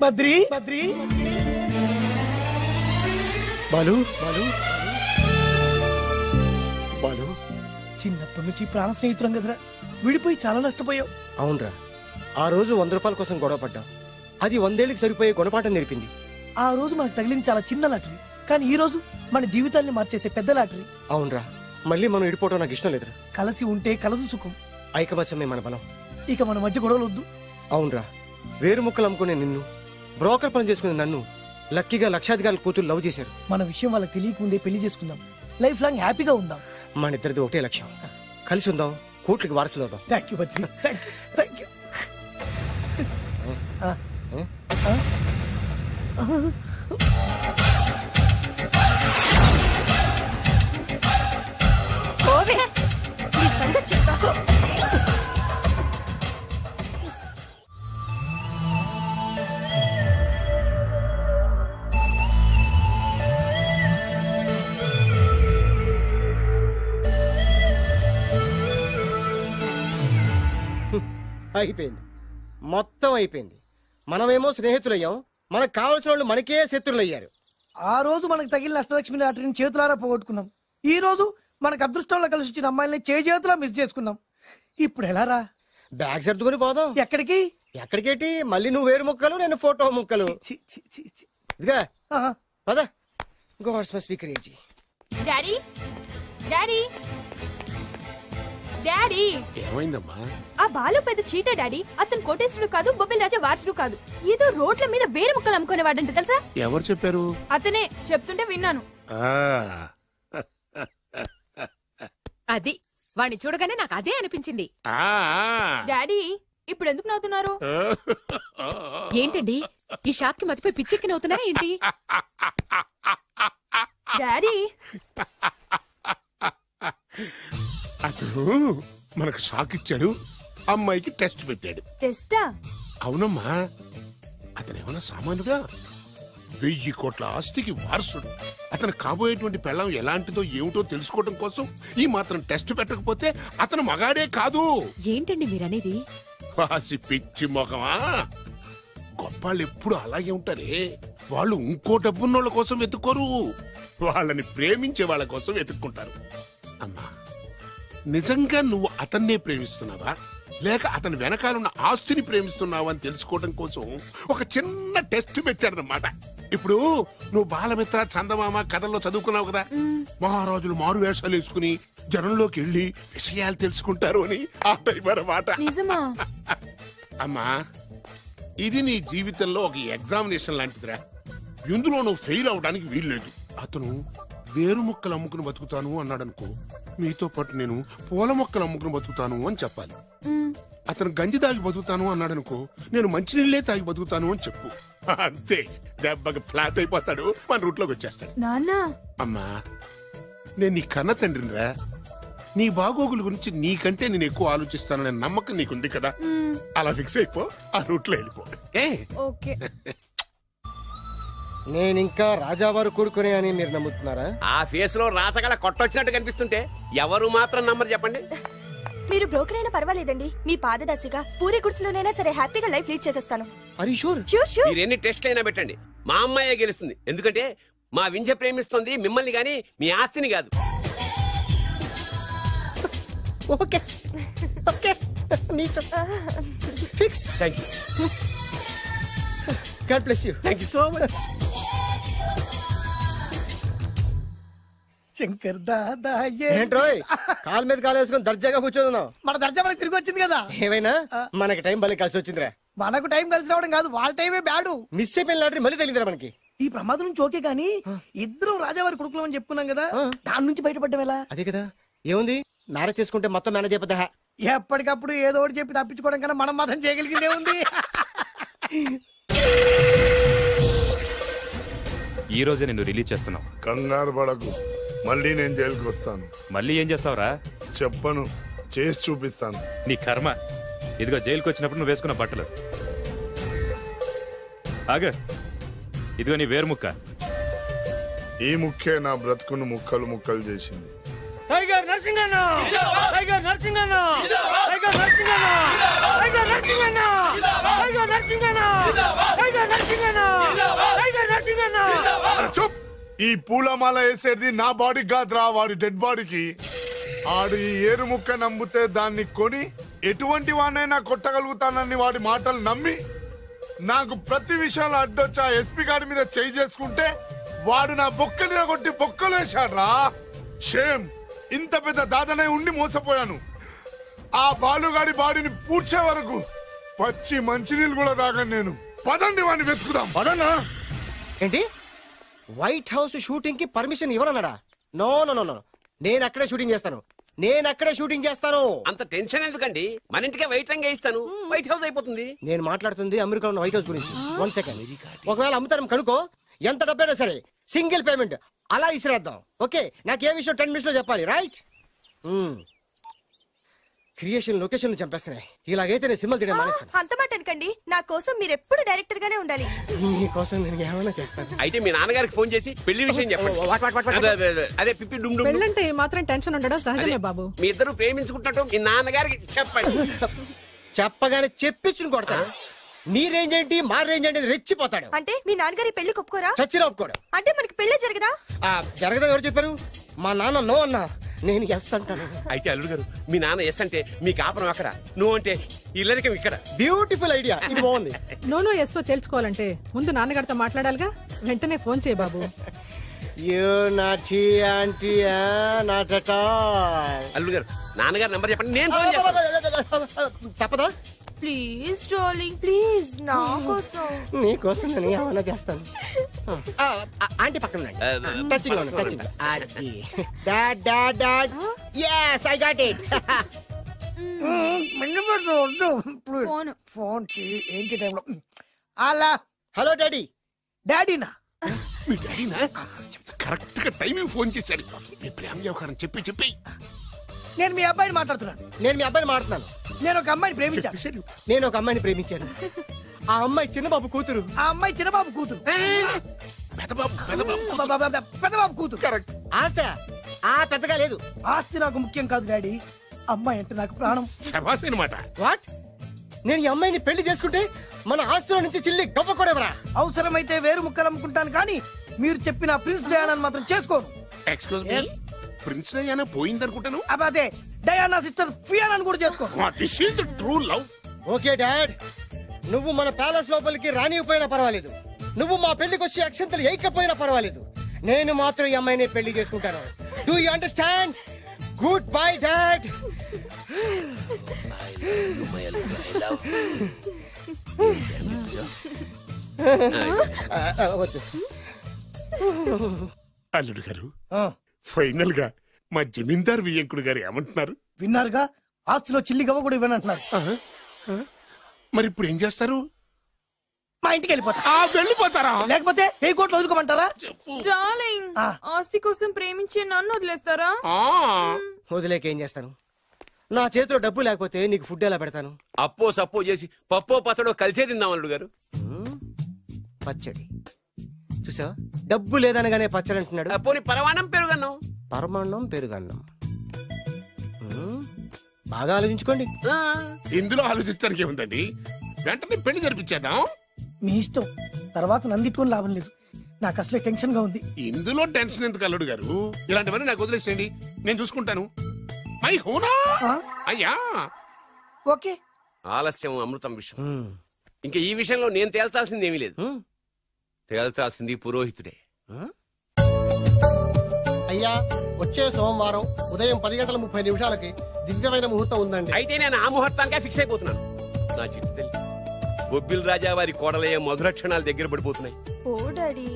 బద్రి బాలు చిన్నప్పటి నుంచి ప్రాణ స్నేహితులం కదరా, విడిపోయి చాలా నష్టపోయావు. అవునరా, ఆ రోజు 100 రూపాయల కోసం గొడవ పడ్డాం. అది 100 ఏళ్ళకి సరిపోయే గుణపాఠం నేర్పింది. ఆ రోజు మనకు తగిలింది చాలా చిన్న లాటరీ, కానీ ఈ రోజు మన జీవితాన్ని మార్చేసే పెద్ద లాటరీ. అవునరా, మళ్ళీ మనం విడిపోవడం నాకు ఇష్టం లేదురా. కలిసి ఉంటే కలదు సుఖం. ఐకమత్యమే మన బలం. ఇక మన మధ్య గొడవలు వద్దు. అవునరా, వేరు ముక్కలు అమ్ముకునే నిన్ను, బ్రోకర్ పని చేసుకునే నన్ను లక్కీగా లక్షాధికారుల కూతురు లవ్ చేశారు. మన విషయం వాళ్ళకి తెలియకముందే పెళ్లి చేసుకుందాం, లైఫ్ లాంగ్ హ్యాపీగా ఉందాం. మన ఇద్దరిది ఒకటే లక్ష్యం, కలిసి ఉందాం, కోట్లకి వారసులు అవుదాం. Thank you Badri, thank you. అయిపోయింది, మొత్తం అయిపోయింది. మనమేమో స్నేహితులయ్యాం, మనకు కావాల్సిన వాళ్ళు మనకే శత్రులయ్యారు. ఆ రోజు మనకు తగిలిన అష్టలక్ష్మి లాటరీని చేతులారా పోగొట్టుకున్నాం. ఈ రోజు మనకు అదృష్టంలో కలిసి వచ్చిన అమ్మాయిల్ని చేతులా మిస్ చేసుకున్నాం. ఇప్పుడు ఎలా రా? బ్యాగ్ సర్దుకొని పోదాం. ఎక్కడికి? ఎక్కడికేటి? మళ్ళీ నువ్వు వేరు ముక్కలు, నేను ఫోటో ముక్కలు. ఇదిగా పద. God's must be crazy. Daddy daddy daddy ఏమైందమ్మా? ఆ బాలు పెద్ద చీట డాడీ. అతను కోటేశ్వరుడు కాదు, బొబ్బిల్ రాజా వారసుడు కాదు. ఏదో రోడ్ల మీద వేరే ముక్కలు అమ్ముకునేవాడంట తెలుసా? ఎవరు చెప్పారు? అతనే చెప్తుంటే విన్నాను. అది వాణ్ణి చూడగానే నాకు అదే అనిపించింది. డాడీ ఇప్పుడు ఎందుకు నవ్వుతున్నారు? ఏంటండి ఈ షాక్ కి మతిపోయి పిచ్చెక్కి నవ్వుతున్నారా ఏంటి? డాడీ అతను మనకు షాక్ ఇచ్చాడు, అమ్మాయికి టెస్ట్ పెట్టాడు. టెస్టా? అవునమ్మా, అతనేమన్నా సామాన్యుడా? 1000 కోట్ల ఆస్తికి వారసుడు. అతను కాబోయేటువంటి పెళ్ళం ఎలాంటిదో ఏమిటో తెలుసుకోవడం కోసం ఈ మాత్రం టెస్ట్ పెట్టకపోతే అతను మగాడే కాదు. ఏంటండి మీరనేది? వాసి పిచ్చి మొఖమా, గొప్పాళ్ళు ఎప్పుడు అలాగే ఉంటారే. వాళ్ళు ఇంకో డబ్బున్నోళ్ళ కోసం వెతుక్కోరు, వాళ్ళని ప్రేమించే వాళ్ళ కోసం వెతుక్కుంటారు. అమ్మా, నిజంగా నువ్వు అతన్నే ప్రేమిస్తున్నావా లేక అతని వెనకాలన్న ఆస్తిని ప్రేమిస్తున్నావా అని తెలుసుకోవడం కోసం ఒక చిన్న టెస్ట్ పెట్టాడనమాట. ఇప్పుడు నువ్వు బాలమిత్ర, చందమామ కథల్లో చదువుకున్నావు కదా, మహారాజులు మారు వేషాలు వేసుకుని జనంలోకి వెళ్ళి విషయాలు తెలుసుకుంటారు అని ఆ టైప్ అన్నమాట. అమ్మా, ఇది నీ జీవితంలో ఒక ఎగ్జామినేషన్ లాంటిదిరా. ఇందులో నువ్వు ఫెయిల్ అవడానికి వీల్లేదు. అతను వేరు మొక్కలు అమ్ముకుని బతుకుతాను అన్నాడనుకో, మీతో పాటు నేను పూల మొక్కలు అమ్ముకుని బతుకుతాను అని చెప్పాలి. అతను గంజి తాగి బతుకుతాను అన్నాడనుకో, నేను మంచినీళ్ళే తాగి బతుకుతాను అని చెప్పు. అంతే, దెబ్బకి ఫ్లాట్ అయిపోతాడు, మన రూట్లోకి వచ్చేస్తాడు. అమ్మా, నేను నీ కన్న తండ్రినిరా. నీ బాగోగుల గురించి నీకంటే నేను ఎక్కువ ఆలోచిస్తాననే నమ్మకం నీకుంది కదా, అలా ఫిక్స్ అయిపో, ఆ రూట్లో వెళ్ళిపో. నేనింకా రాజావారు కూడుకునే అని మీరు నమ్ముతున్నారా? ఆ ఫేస్ లో రాచగల కొట్టొచ్చినట్టు కనిపిస్తుంటే ఎవరు మాత్రం నమ్మరు చెప్పండి. మీరు బ్రోకర్ అయినా పర్వాలేదండి, మీ పాదదాసిగా పూరి గుడ్స్లోనైనా సరే హ్యాపీగా లైఫ్ లీడ్ చేసేస్తాను. మీరు ఎన్ని టెస్ట్ అయినా పెట్టండి, మా అమ్మాయే గెలుస్తుంది. ఎందుకంటే మా వింజ ప్రేమిస్తుంది మిమ్మల్ని గాని మీ ఆస్తిని కాదు. Okay okay, fix. Thank you. God bless you. Thank you so much. Shankar Dada ఏంట్రోయ్ కాలు మీద కాలు వేసుకొని దర్జాగా కూర్చోదున్నావు? మన దర్జా మనకి తిరిగి వచ్చింది కదా. ఏమైనా మనకి టైం భలే కలిసి వచ్చిందిరా. మనకు టైం కలిసి రావడం కాదు, వాళ్ళ టైమే బ్యాడు. మిస్ అయిపోయిన లాటరీ మళ్ళీ తెలియదురా మనకి. ఈ ప్రమాదం నుంచి ఓకే గానీ ఇద్దరం రాజావారి కొడుకులు అని చెప్పుకున్నాం కదా, దాని నుంచి బయటపడ్డం ఎలా? అదే కదా, ఏముంది మ్యారేజ్ చేసుకుంటే మొత్తం మేనేజ్ అయిపోతా. ఎప్పటికప్పుడు ఏదో ఒకటి చెప్పి తప్పించుకోవడం కన్నా మనం మాత్రం చేయగలిగిందే ఉంది. ఈ రోజే నిన్ను రిలీజ్ చేస్తున్నావు. కంగారు పడకు, మళ్ళీ నేను జైలుకి వస్తాను. మళ్ళీ ఏం చేస్తావురా? చెప్పను, చేసి చూపిస్తాను. నీ కర్మ. ఇదిగో జైలుకి వచ్చినప్పుడు నువ్వు వేసుకున్న బట్టలు. ఆగ, ఇదిగో నీ వేరు ముక్క. ఈ ముక్కే నా బ్రతుకును ముక్కలు ముక్కలు చేసింది. Tiger Narasinganna, tiger Narasinganna, tiger Narasinganna, tiger Narasinganna, tiger Narasinganna, tiger Narasinganna, tiger Narasinganna. చూప్, ఈ పూలమాల వేసేది నా బాడీ కాదురా, వాడి డెడ్ బాడీకి. ఆడు ఈ ఏరు ముక్క నమ్మితే దాన్ని కొని ఎటువంటి వాడినైనా కొట్టగలుగుతానని వాడి మాటలు నమ్మి నాకు ప్రతి విషయంలో అడ్డొచ్చా ఎస్పీ గారి మీద చేయి చేసుకుంటే వాడు నా బొక్కలు కొట్టి బొక్కలు వేశాడ్రా. షేమ్, ఇంత పెద్ద దాదనే ఉండి మోసపోయాను. ఆ బాలుగాడి బాడీని పూడ్చే వరకు పచ్చి మంచినీళ్ళు కూడా తాగను నేను. పదండి వాడిని వెతుకుదాం. పదన్నా. ఏంటి వైట్ హౌస్ షూటింగ్ కి పర్మిషన్ ఇవ్వరన్నాడా? నో నో నో, నేను అక్కడే షూటింగ్ చేస్తాను, నేను అక్కడే షూటింగ్ చేస్తాను. అంత టెన్షన్ ఎందుకండి, మన ఇంటికే వైట్ రంగు వేయిస్తాను, వైట్ హౌస్ అయిపోతుంది. నేను మాట్లాడుతుంది అమెరికాలో ఉన్న వైట్ హౌస్ గురించి. 1 సెకండ్. ఒకవేళ అమ్ముతాను కనుకో, ఎంత డబ్బైనా సరే సింగిల్ పేమెంట్ అలా ఇసిరేద్దాం. ఓకే, నాకు ఏ విషయం 10 మినిట్స్ లో చెప్పాలి, రైట్? Creation location చంపేస్తున్నాయి. ఇలాగైతే నేను సినిమాలు తీయడం మానేస్తాను. అంత మాట అనకండి, నా కోసం మీరు ఎప్పుడు డైరెక్టర్ గానే ఉండాలి. నీ కోసం నేను ఏమైనా చేస్తాను. అయితే మీ నాన్నగారికి ఫోన్ చేసి పెళ్లి విషయం చెప్పండి. అదే పిప్పి డుమ్ డుమ్. పెళ్ళంటే మాత్రం టెన్షన్ ఉండడం సహజమే బాబు. మీ ఇద్దరు ప్రేమించుకుంటున్నట్టు మీ నాన్నగారికి చెప్పండి. చెప్పగానే చెప్పించుని కొడతాను. మీ రేంజ్ ఏంటి మా రేంజ్ ఏంటి రెచ్చిపోతాడు. అంటే మీ నాన్నగారి పెళ్లి ఒప్పుకోరా? చచ్చినా ఒప్పుకోడు. అంటే మనకి పెళ్లి జరగదా? జరగదా? ఎవరు చెప్పారు? మా నాన్న నో అన్నా, నేను ఎస్ అంటాను. అయితే అల్లుడు గారు, మీ నాన్న ఎస్ అంటే మీ కాపురం అక్కడ, నువ్వు అంటే ఇల్లరికం ఇక్కడ. బ్యూటిఫుల్ ఐడియా, ఇది బాగుంది. నోనో ఎస్ఓ తెలుసుకోవాలంటే ముందు నాన్నగారితో మాట్లాడాలిగా. వెంటనే ఫోన్ చేయి బాబు. అల్లుడు గారు, నాన్నగారు నంబర్ చెప్పండి, నేను ఫోన్ చేస్తాను. తప్పదా? ప్లీజ్ డార్లింగ్, ప్లీజ్ నా కోసం. నీ కోసం నేను ఏమైనా చేస్తాను. ఆంటీ పక్కన touching touching. Dad dad dad, yes I got it. Phone phone ఏంటి టైంలో? అలా హలో డాడీ. డాడీనా? మీ డాడీనా? కరెక్ట్ గా టైమింగ్ ఫోన్ చేశాడు. మీ ప్రేమ వ్యవహారం చెప్పి చెప్పి. నేను మీ అబ్బాయిని మాట్లాడుతున్నాను. నేను మీ అబ్బాయిని మాట్లాడుతున్నాను. నేను ఒక అమ్మాయిని ప్రేమించాను. నేను ఒక అమ్మాయిని ప్రేమించాను. ఆ అమ్మాయి చిన్నబాబు కూతురు. ఆ అమ్మాయి చిన్నబాబు కూతురు. పెద్దబాబు కూతురు. కరెక్ట్. ఆస్తి ఆ పెద్దగా లేదు. ఆస్తి నాకు ముఖ్యం కాదు డాడీ, అమ్మాయి అంటే నాకు ప్రాణం. శభాష్ అన్నమాట. వాట్? నేను ఈ అమ్మాయిని పెళ్లి చేసుకుంటే మన ఆస్తిలో నుంచి చిల్లి గొప్ప కూడా అవసరమైతే వేరు ముక్కలు అమ్ముకుంటాను, కానీ మీరు చెప్పిన ప్రిన్స్ డయానాని మాత్రం చేసుకోను. ఎక్స్క్యూజ్ మీ, ప్రిన్స్ డయానా పోయిందనుకుంటాను. అదే డయానా సిస్టర్ ఫియానాని కూడా చేసుకో. This is the true love. Okay dad, నువ్వు మన ప్యాలెస్ లోపలికి రానిపోయినా పర్వాలేదు, నువ్వు మా పెళ్లికి వచ్చి అక్షంతలు వేయకపోయినా పర్వాలేదు, నేను మాత్రం ఈ అమ్మాయిని పెళ్లి చేసుకుంటాను. Do you understand? Good bye dad. అల్లుడు గారు, ఫైనల్ గా మా జమీందార్ వియ్యంకుడు గారు ఏమంటున్నారు? విన్నారుగా, ఆస్తిలో చిల్లి గవ్వ కూడా ఇవ్వనంటున్నారు. మరి ఇప్పుడు ఏం చేస్తారు? మా ఇంటికి వెళ్ళిపోతారా? లేకపోతే 1000 కోట్లు వదులుకోమంటారా? డార్లింగ్, ఆస్తి కోసం ప్రేమించే నన్ను వదిలేస్తారా? వదిలేకేం చేస్తాను? నా చేతిలో డబ్బు లేకపోతే నీకు ఫుడ్ ఎలా పెడతాను? అప్పో సప్పో చేసి పప్పో పచ్చడో కలిసే తిందాం అల్లుడు గారు. పచ్చడి చూసావా, డబ్బు లేదనగానే పచ్చడి అంటున్నాడు. పోనీ పరమాణం పెరుగన్నాం. పరమాన్నం పెరుగన్నం. బాగా ఆలోచించుకోండి. ఇందులో ఆలోచించడానికి ఏముందండి, వెంటనే పెళ్లి జరిపించేద్దాం. మీ ఇష్టం, తర్వాత నందిట్టుకొని లాభం లేదు. నాకు అసలే టెన్షన్ గా ఉంది. ఇందులో టెన్షన్ ఎందుకు అల్లుడు గారు? ఇలాంటివన్నీ నాకు వదిలేసేయండి, నేను చూసుకుంటాను. మై హోనా అయ్యా. ఓకే. ఆలస్యం అమృతం విషయం. ఇంకా ఈ విషయంలో నేను తేల్చాల్సింది ఏమీ లేదు. తేల్చాల్సింది పురోహితుడే. అయ్యా, వచ్చే సోమవారం ఉదయం 10:30 దివ్యమైన ముహూర్తం ఉందండి. అయితే నేను ఆ ముహూర్తానికే ఫిక్స్ అయిపోతున్నాను. నా చిట్టు తల్లి బొబ్బిల్ రాజా వారి కోడలయ్యే మధుర క్షణాలు దగ్గర పడిపోతున్నాయి. ఓ డాడీ,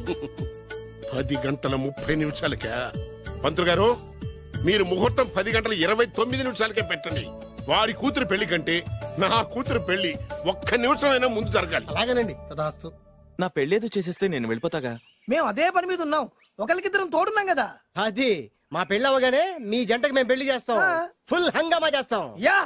10:30 పంతులు గారు, మీరు ముహూర్తం 10:29 పెట్టండి. వారి కూతురు పెళ్లి కంటే నా కూతురు పెళ్లి 1 నిమిషమైనా ముందు జరగాలి. అలాగేనండి. తదాస్తు. నా పెళ్ళేదో చేసేస్తే నేను వెళ్ళిపోతాగా. మేము అదే పని మీద ఉన్నాం, ఒకరికిద్దరం తోడున్నాం కదా. అది మా పెళ్ళి అవగానే మీ జంటకి మేము పెళ్లి చేస్తాం, ఫుల్ హంగామా చేస్తాం. యా